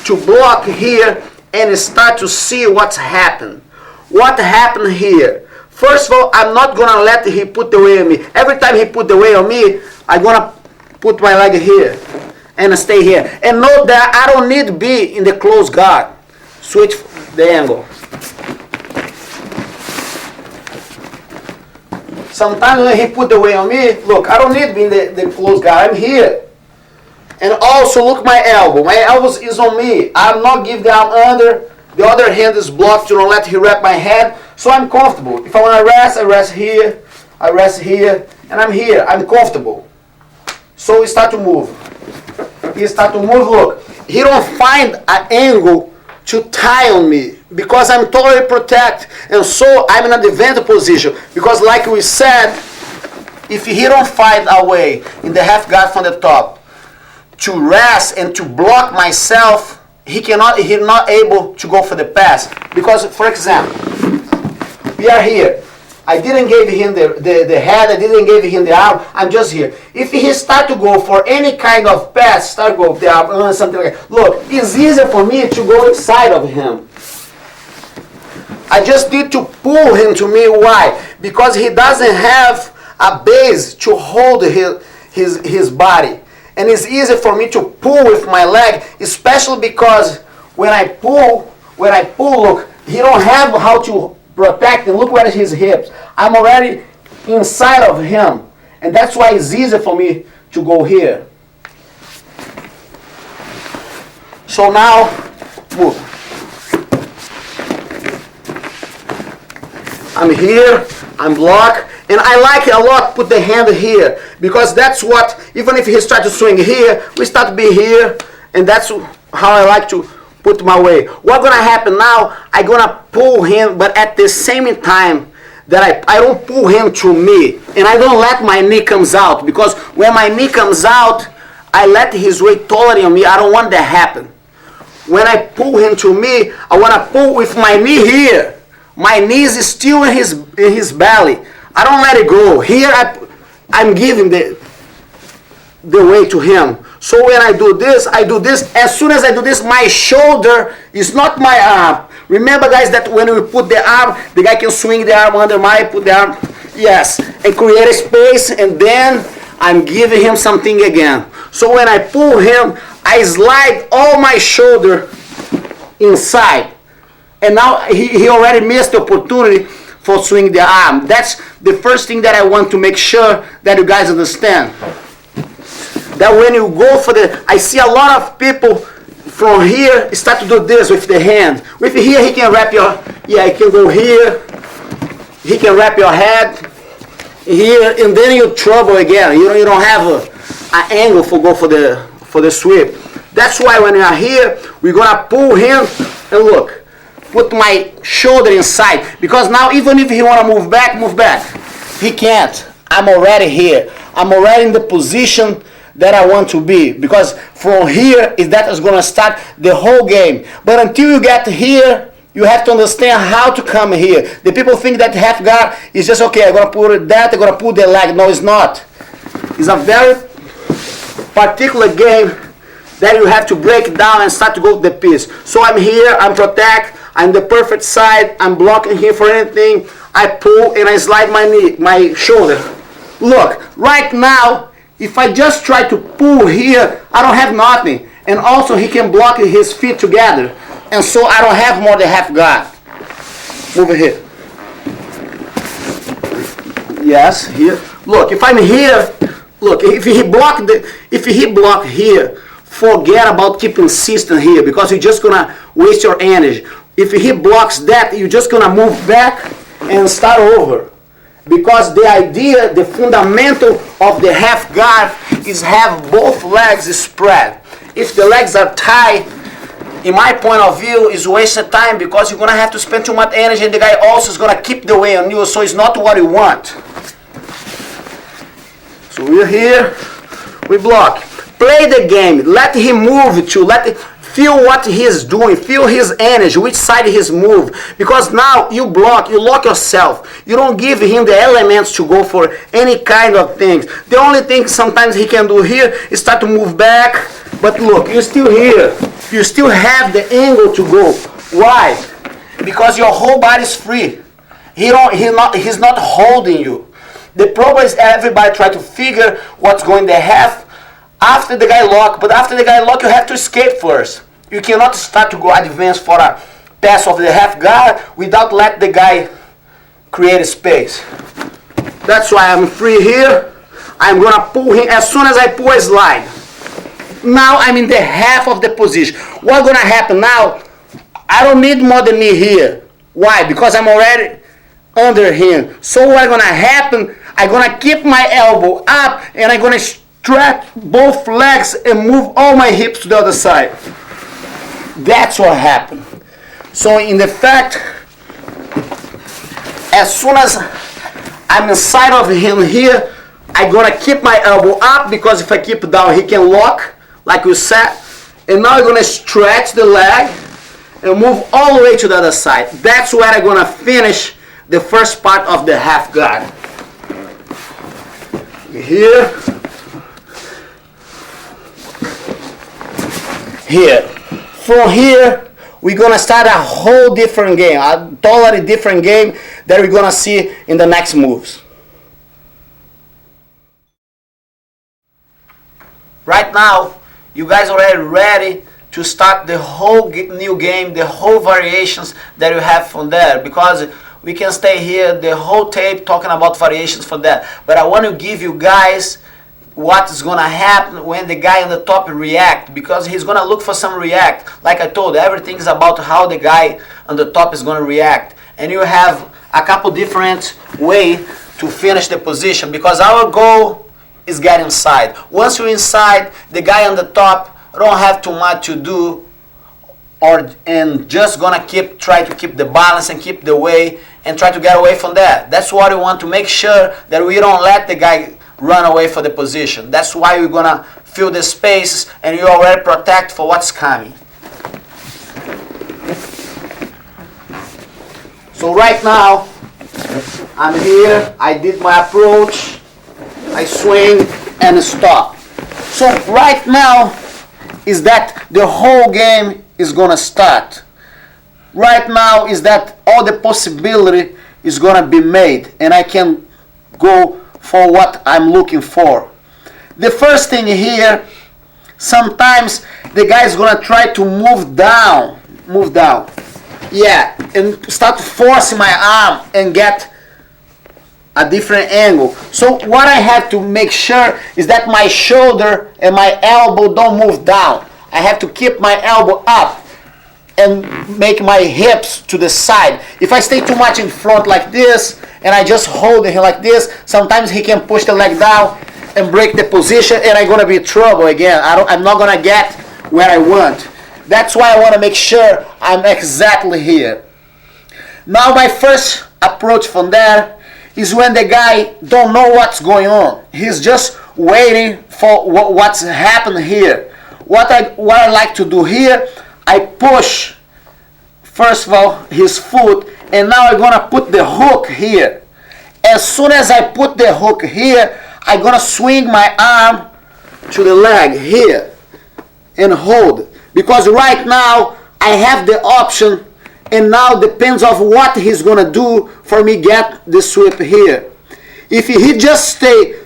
to block here and start to see what's happened. What happened here? First of all, I'm not going to let him put the weight on me. Every time he put the weight on me, I'm going to put my leg here. and stay here. And note that I don't need to be in the close guard. Switch the angle. Sometimes when he put the weight on me, look, I don't need to be in the close guard. I'm here. And also look my elbow. My elbow is on me. I'm not giving the arm under. The other hand is blocked to not let him wrap my head. So I'm comfortable. If I want to rest, I rest here. I rest here. And I'm here. I'm comfortable. So we start to move. He start to move. Look, he don't find an angle to tie on me because I'm totally protected, and so I'm in a defensive position. Because like we said, if he don't find a way in the half guard from the top to rest and to block myself, he's not able to go for the pass. Because, for example, we are here. I didn't give him the head, I didn't give him the arm, I'm just here. If he start to go for any kind of pass, start to go with the arm, something like that, look, it's easier for me to go inside of him. I just need to pull him to me. Why? Because he doesn't have a base to hold his body. And it's easy for me to pull with my leg, especially because when I pull, look, he don't have how to protect, and look where his hips. I'm already inside of him, and that's why it's easy for me to go here. So now, move. I'm here, I'm blocked, and I like it a lot put the hand here, because that's what, even if he starts to swing here, we start to be here, and that's how I like to put my weight. What's gonna happen now, I'm gonna pull him, but at the same time that I don't pull him to me, and I don't let my knee comes out, because when my knee comes out, I let his weight totally on me. I don't want that happen. When I pull him to me, I wanna pull with my knee here. My knee is still in his belly. I don't let it go. Here I'm giving the weight to him. So when I do this, as soon as I do this, my shoulder is not my arm. Remember, guys, that when we put the arm, the guy can swing the arm under put the arm, yes, and create a space, and then I'm giving him something again. So when I pull him, I slide all my shoulder inside. And now he already missed the opportunity for swing the arm. That's the first thing that I want to make sure that you guys understand. That when you go for I see a lot of people from here start to do this with the hand. With here, he can wrap your, he can go here. He can wrap your head here, and then you're trouble again. You don't have an angle for the sweep. That's why when we are here, we're gonna pull him and look, put my shoulder inside, because now even if he wanna move back, he can't. I'm already here. I'm already in the position that I want to be, because from here that is going to start the whole game. But until you get here, you have to understand how to come here. The people think that half guard is just okay, I'm going to put that, I'm going to put the leg. No, it's not. It's a very particular game that you have to break down and start to go to the piece. So I'm here, I'm protect, I'm the perfect side, I'm blocking here for anything. I pull and I slide my knee, my shoulder. Look, right now, if I just try to pull here, I don't have nothing. And also he can block his feet together. And so I don't have more than half guard. Over here. Yes, here. Look, if I'm here, look, if he block here, forget about keeping consistent here, because you're just gonna waste your energy. If he blocks that, you're just gonna move back and start over. Because the idea, the fundamental of the half guard is have both legs spread. If the legs are tight, in my point of view, is wasted time, because you're going to have to spend too much energy, and the guy also is going to keep the weight on you, so it's not what you want. So we're here, we block. Play the game, let him move too, feel what he is doing, feel his energy, which side he's moved. Because now you block, you lock yourself. You don't give him the elements to go for any kind of things. The only thing sometimes he can do here is start to move back. But look, you're still here. You still have the angle to go. Why? Because your whole body is free. He's not holding you. The problem is everybody try to figure what's going to have After the guy lock, but after the guy lock, you have to escape first. You cannot start to go advance for a pass of the half guard without let the guy create a space. That's why I'm free here. I'm gonna pull him. As soon as I pull, I slide. Now I'm in the half of the position. What's gonna happen now? I don't need more than me here. Why? Because I'm already under him. So what's gonna happen? I'm gonna keep my elbow up and I'm gonna stretch both legs and move all my hips to the other side. That's what happened. So in the fact, as soon as I'm inside of him here, I'm gonna keep my elbow up, because if I keep it down, he can lock, like we said. And now I'm gonna stretch the leg and move all the way to the other side. That's where I'm gonna finish the first part of the half guard. Here. Here. From here, we're gonna start a whole different game, a totally different game that we're gonna see in the next moves. Right now, you guys are already ready to start the whole new game, the whole variations that you have from there, because we can stay here the whole tape talking about variations for that. But I want to give you guys what is going to happen when the guy on the top react, because he's going to look for some react. Like I told you, everything is about how the guy on the top is going to react. And you have a couple different ways to finish the position, because our goal is get inside. Once you're inside, the guy on the top don't have too much to do, and just gonna try to keep the balance and keep the way and try to get away from that. That's what we want, to make sure that we don't let the guy run away for the position. That's why we're gonna fill the spaces and you already protect for what's coming. So right now, I'm here, I did my approach, I swing and stop. So right now is that the whole game is gonna start. Right now is that all the possibility is gonna be made and I can go for what I'm looking for. The first thing here, sometimes the guy is gonna try to move down, yeah, and start forcing my arm and get a different angle. So what I have to make sure is that my shoulder and my elbow don't move down. I have to keep my elbow up and make my hips to the side. If I stay too much in front like this and I just hold him like this, sometimes he can push the leg down and break the position and I'm gonna be in trouble again. I'm not gonna get where I want. That's why I wanna make sure I'm exactly here. Now my first approach from there is when the guy don't know what's going on. He's just waiting for what's happened here. What I like to do here, I push, first of all, his foot, and now I'm gonna put the hook here. As soon as I put the hook here, I'm gonna swing my arm to the leg here and hold. Because right now, I have the option, and now depends on what he's gonna do for me get the sweep here. If he just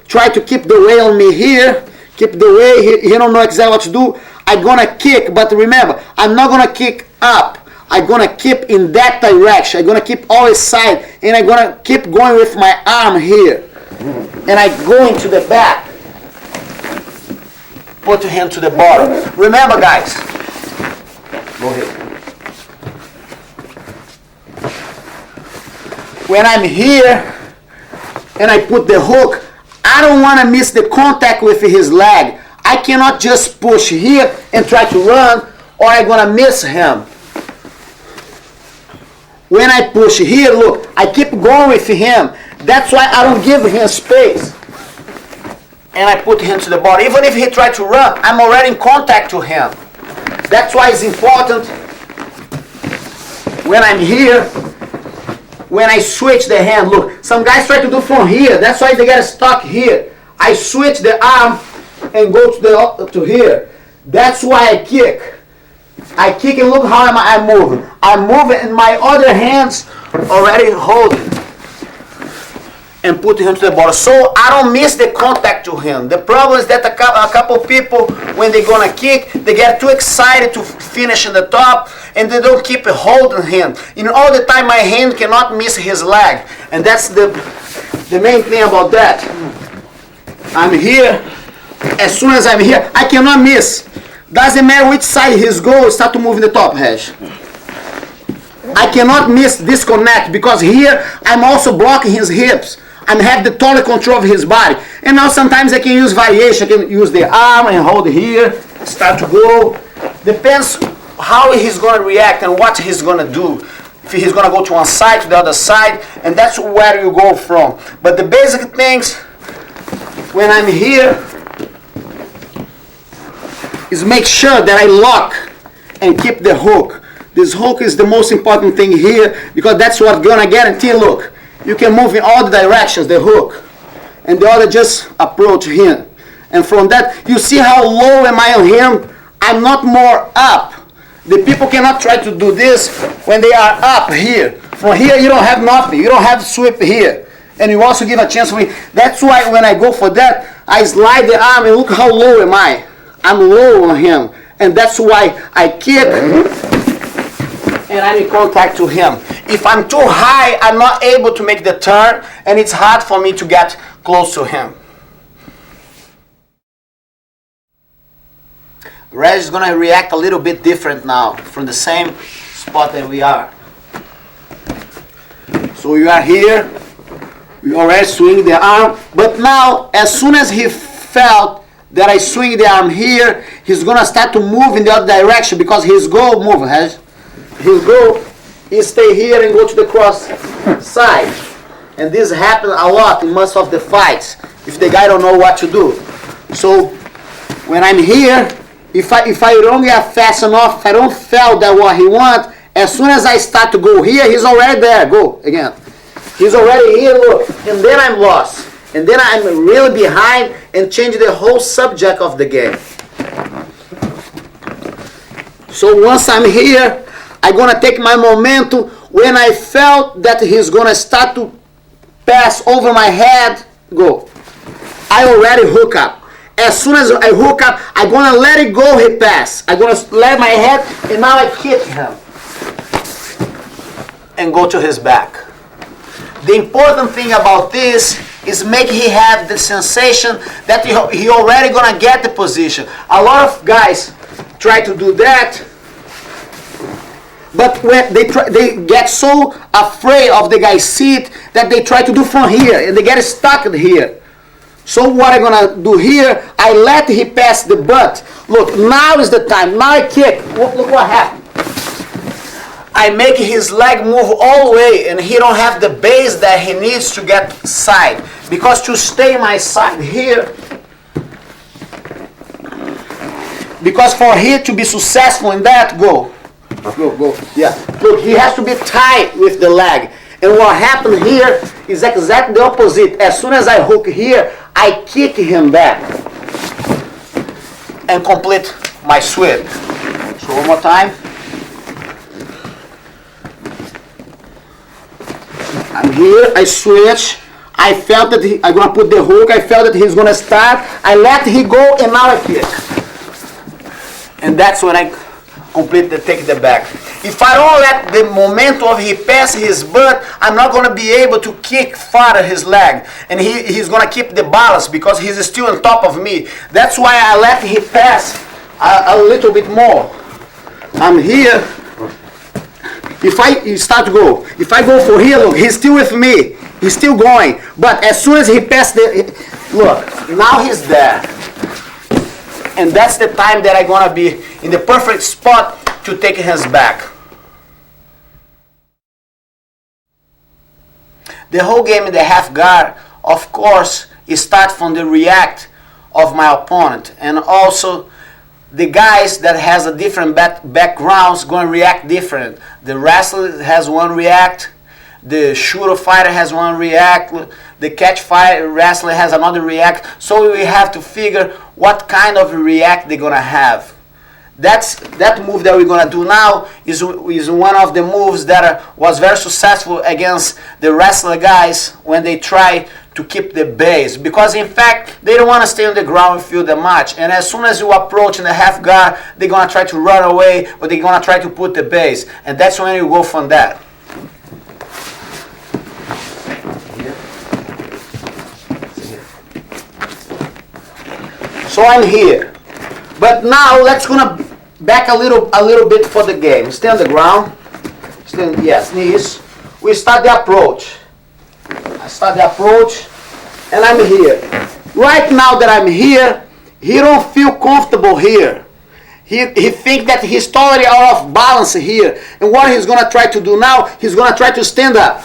try to keep the way on me here, keep the way, he don't know exactly what to do, I'm gonna kick, but remember, I'm not gonna kick up. I'm gonna keep in that direction. I'm gonna keep always side, and I'm gonna keep going with my arm here. And I go into the back. Put your hand to the bottom. Remember, guys. Go ahead. When I'm here and I put the hook, I don't want to miss the contact with his leg. I cannot just push here and try to run, or I'm going to miss him. When I push here, look, I keep going with him. That's why I don't give him space. And I put him to the bottom. Even if he tries to run, I'm already in contact to him. That's why it's important when I'm here, when I switch the hand. Look, some guys try to do from here. That's why they get stuck here. I switch the arm and go to here. That's why I kick. I kick and look how I'm moving. I'm moving and my other hands already holding. and put him to the bottom. So I don't miss the contact to him. The problem is that a couple people, when they're gonna kick, they get too excited to finish in the top, and they don't keep holding him. All the time my hand cannot miss his leg. And that's the main thing about that. I'm here. As soon as I'm here, I cannot miss. Doesn't matter which side his goal, start to move in the top, Reg. I cannot miss disconnect, because here I'm also blocking his hips. I have the total control of his body. And now sometimes I can use variation. I can use the arm and hold here, start to go. Depends how he's going to react and what he's going to do. If he's going to go to one side, to the other side, and that's where you go from. But the basic things, when I'm here, is make sure that I lock and keep the hook. This hook is the most important thing here, because that's what's going to guarantee, look. You can move in all the directions, the hook. And the other just approach him. And from that, you see how low am I on him? I'm not more up. The people cannot try to do this when they are up here. From here, you don't have nothing. You don't have sweep here. And you also give a chance for me. That's why when I go for that, I slide the arm and look how low am I. I'm low on him. And that's why I kick and I'm in contact to him. If I'm too high, I'm not able to make the turn, and it's hard for me to get close to him. Reg is going to react a little bit different now from the same spot that we are. So you are here, you already swing the arm, but now as soon as he felt that I swing the arm here, he's going to start to move in the other direction, because his goal move, Reg. His goal is stay here and go to the cross side. And this happens a lot in most of the fights, if the guy don't know what to do. So when I'm here, if I don't get fast enough, if I don't feel that what he wants, as soon as I start to go here, he's already there. Go again. He's already here, look. And then I'm lost. And then I'm really behind and change the whole subject of the game. So once I'm here, I'm going to take my momentum. When I felt that he's going to start to pass over my head, go. I already hook up. As soon as I hook up, I'm going to let it go, he pass. I'm going to let my head, and now I kick him. And go to his back. The important thing about this is make he have the sensation that he already going to get the position. A lot of guys try to do that, but when they get so afraid of the guy's seat that they try to do from here, and they get stuck here. So what I'm going to do here, I let he pass the butt. Look, now is the time. Now I kick. Look what happened. I make his leg move all the way, and he don't have the base that he needs to get side. Because to stay my side here, because for here to be successful in that, go. Go. Yeah. Look, he has to be tight with the leg. And what happened here is exactly the opposite. As soon as I hook here, I kick him back. And complete my sweep. So one more time. I'm here, I switch. I felt that I'm going to put the hook. I felt that he's going to start. I let him go, and now I kick. And that's when I completely take the back. If I don't let the momentum of he pass his butt, I'm not going to be able to kick farther his leg. And he's going to keep the balance because he's still on top of me. That's why I let him pass a little bit more. I'm here. If I start to go, if I go for here, look, he's still with me. He's still going. But as soon as he passed look, now he's there. And that's the time that I'm going to be in the perfect spot to take his back. The whole game in the half guard, of course, it starts from the react of my opponent. And also, the guys that has a different backgrounds going to react different. The wrestler has one react. The shooter fighter has one react. The catch fighter wrestler has another react. So we have to figure what kind of react they're going to have. That move that we're gonna do now is one of the moves that was very successful against the wrestler guys when they try to keep the base, because in fact they don't want to stay on the ground and feel the match, and as soon as you approach in the half guard, they're gonna try to run away or they're gonna try to put the base, and that's when you go from that. So I'm here, but now let's gonna back a little bit for the game. Stay on the ground. Stand, yes, knees. We start the approach. I start the approach, and I'm here. Right now that I'm here, he don't feel comfortable here. He think that he's totally out of balance here. And what he's gonna try to do now, he's gonna try to stand up.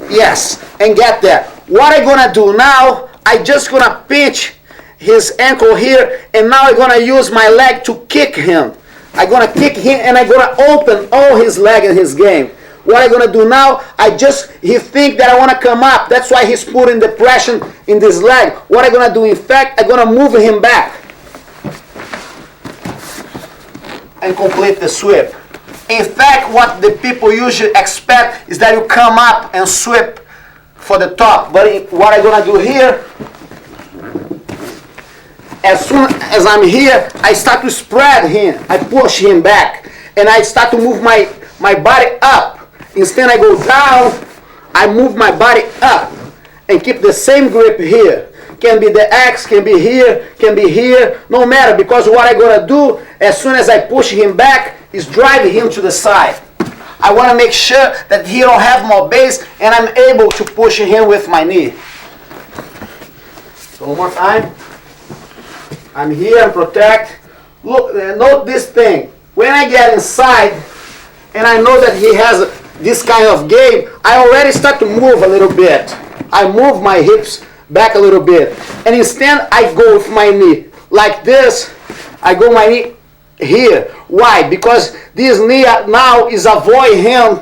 Yes, and get there. What I'm gonna do now, I just gonna pinch his ankle here, and now I'm gonna use my leg to kick him. I'm gonna kick him, and I'm gonna open all his leg in his game. What I'm gonna do now, he think that I wanna come up. That's why he's putting the pressure in this leg. What I'm gonna do, in fact, I'm gonna move him back and complete the sweep. In fact, what the people usually expect is that you come up and sweep for the top. But what I'm gonna do here, as soon as I'm here, I start to spread him. I push him back, and I start to move my body up. Instead I go down, I move my body up and keep the same grip here. Can be the X, can be here, no matter, because what I'm gonna do, as soon as I push him back, is drive him to the side. I wanna make sure that he don't have more base, and I'm able to push him with my knee. So one more time. I'm here and protect. Look, note this thing. When I get inside, and I know that he has this kind of game, I already start to move a little bit. I move my hips back a little bit. And instead, I go with my knee. Like this, I go my knee here. Why? Because this knee now is avoid him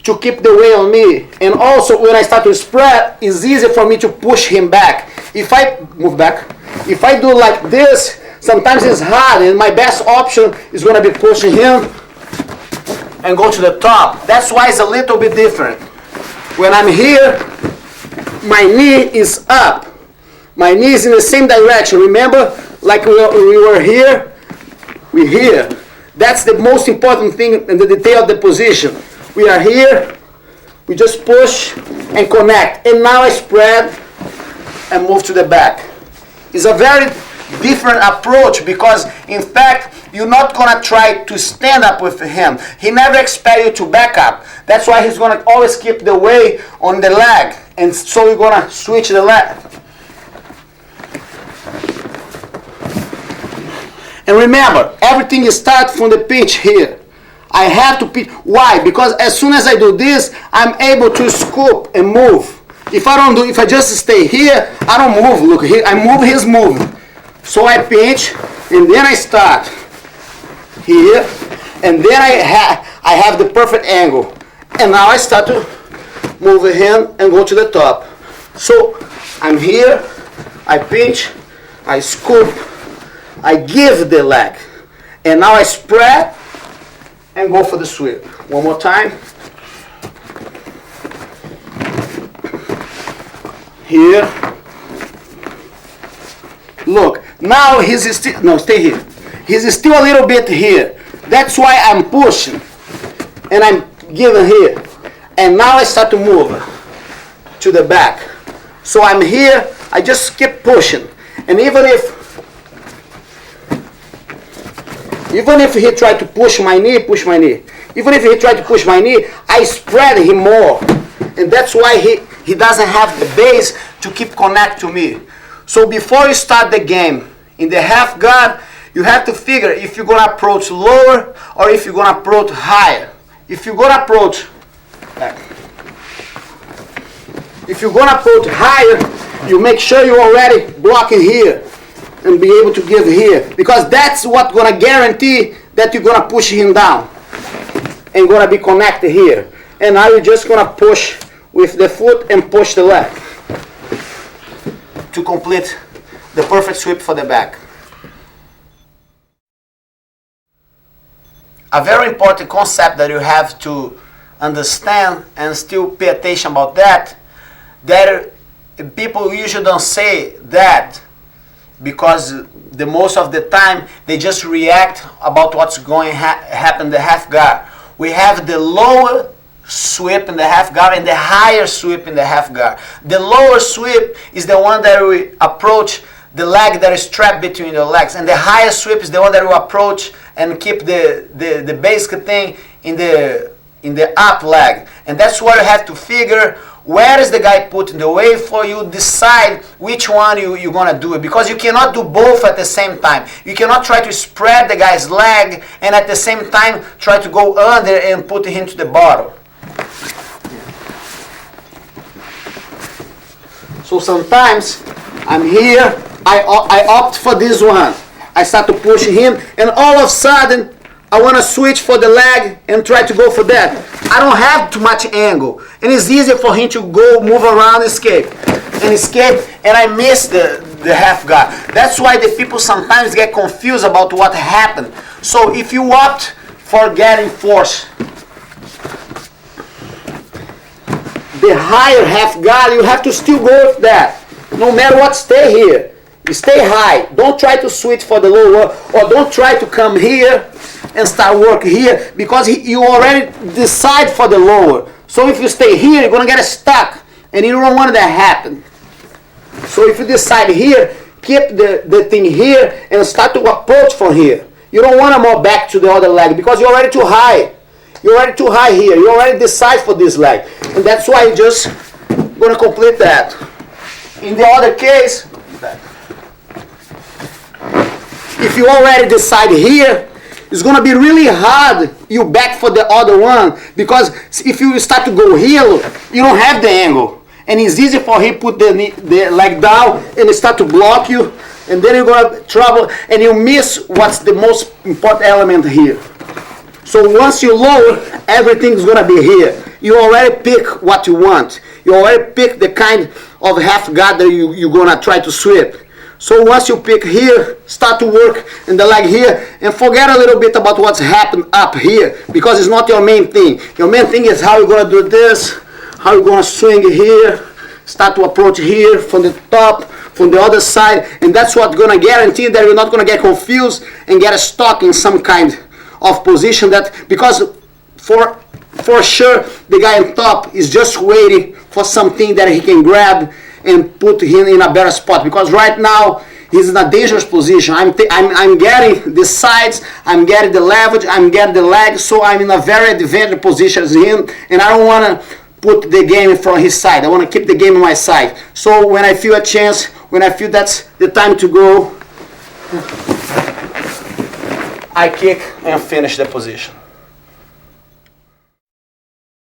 to keep the weight on me. And also, when I start to spread, it's easy for me to push him back. If I move back, if I do like this, sometimes it's hard, and my best option is going to be pushing him and go to the top. That's why it's a little bit different. When I'm here, my knee is up. My knee is in the same direction. Remember, like we were here, we're here. That's the most important thing in the detail of the position. We are here, we just push and connect. And now I spread and move to the back. It's a very different approach, because in fact you're not gonna try to stand up with him. He never expects you to back up. That's why he's gonna always keep the weight on the leg, and so you're gonna switch the leg. And remember, everything starts from the pinch here. I have to pinch. Why? Because as soon as I do this, I'm able to scoop and move. If I just stay here, I don't move. Look here, I move, he's moving. So I pinch, and then I start here, and then I have the perfect angle. And now I start to move him and go to the top. So I'm here, I pinch, I scoop, I give the leg, and now I spread and go for the sweep. One more time. Here. Look, now he's still, no, stay here. He's still a little bit here. That's why I'm pushing. And I'm giving here. And now I start to move to the back. So I'm here, I just keep pushing. And even if he tried to push my knee. Even if he tried to push my knee, I spread him more. And that's why he doesn't have the base to keep connect to me. So before you start the game, in the half guard, you have to figure if you're going to approach lower or if you're going to approach higher. If you're going to approach higher, you make sure you're already blocking here and be able to give here. Because that's what's going to guarantee that you're going to push him down and going to be connected here. And now you're just going to push with the foot and push the leg to complete the perfect sweep for the back. a very important concept that you have to understand and still pay attention about that people usually don't say that because the most of the time they just react about what's going happen in the half guard. We have the lower sweep in the half guard and the higher sweep in the half guard. The lower sweep is the one that we approach the leg that is trapped between your legs, and the higher sweep is the one that we approach and keep the basic thing in the up leg. And that's where you have to figure where is the guy putting the weight for you, decide which one you're going to do it, because you cannot do both at the same time. You cannot try to spread the guy's leg and at the same time try to go under and put him to the bottom. So sometimes I'm here, I opt for this one. I start to push him, and all of a sudden I want to switch for the leg and try to go for that. I don't have too much angle, and it's easier for him to go, move around, escape, and I miss the half guard. That's why the people sometimes get confused about what happened. So if you opt for getting force, the higher half guard, you have to still go with that. No matter what, stay here. You stay high. Don't try to switch for the lower, or don't try to come here and start work here, because you already decide for the lower. So if you stay here, you're going to get stuck, and you don't want that to happen. So if you decide here, keep the thing here and start to approach from here. You don't want to move back to the other leg because you're already too high. You're already too high here. You already decide for this leg. And that's why you're just going to complete that. In the other case, if you already decide here, it's going to be really hard you back for the other one, because if you start to go here, you don't have the angle. And it's easy for him put the leg down and start to block you, and then you're going to have trouble and you miss what's the most important element here. So once you lower, everything's going to be here. You already pick what you want. You already pick the kind of half guard that you're going to try to sweep. So once you pick here, start to work in the leg here, and forget a little bit about what's happened up here, because it's not your main thing. Your main thing is how you're going to do this, how you're going to swing here, start to approach here from the top, from the other side, and that's what's going to guarantee that you're not going to get confused and get stuck in some kind of position, that because for sure the guy on top is just waiting for something that he can grab and put him in a better spot, because right now he's in a dangerous position. I'm getting the sides, I'm getting the leverage, I'm getting the leg, so I'm in a very advantageous position as him, and I don't want to put the game from his side. I want to keep the game on my side. So when I feel a chance, when I feel that's the time to go, I kick and finish the position.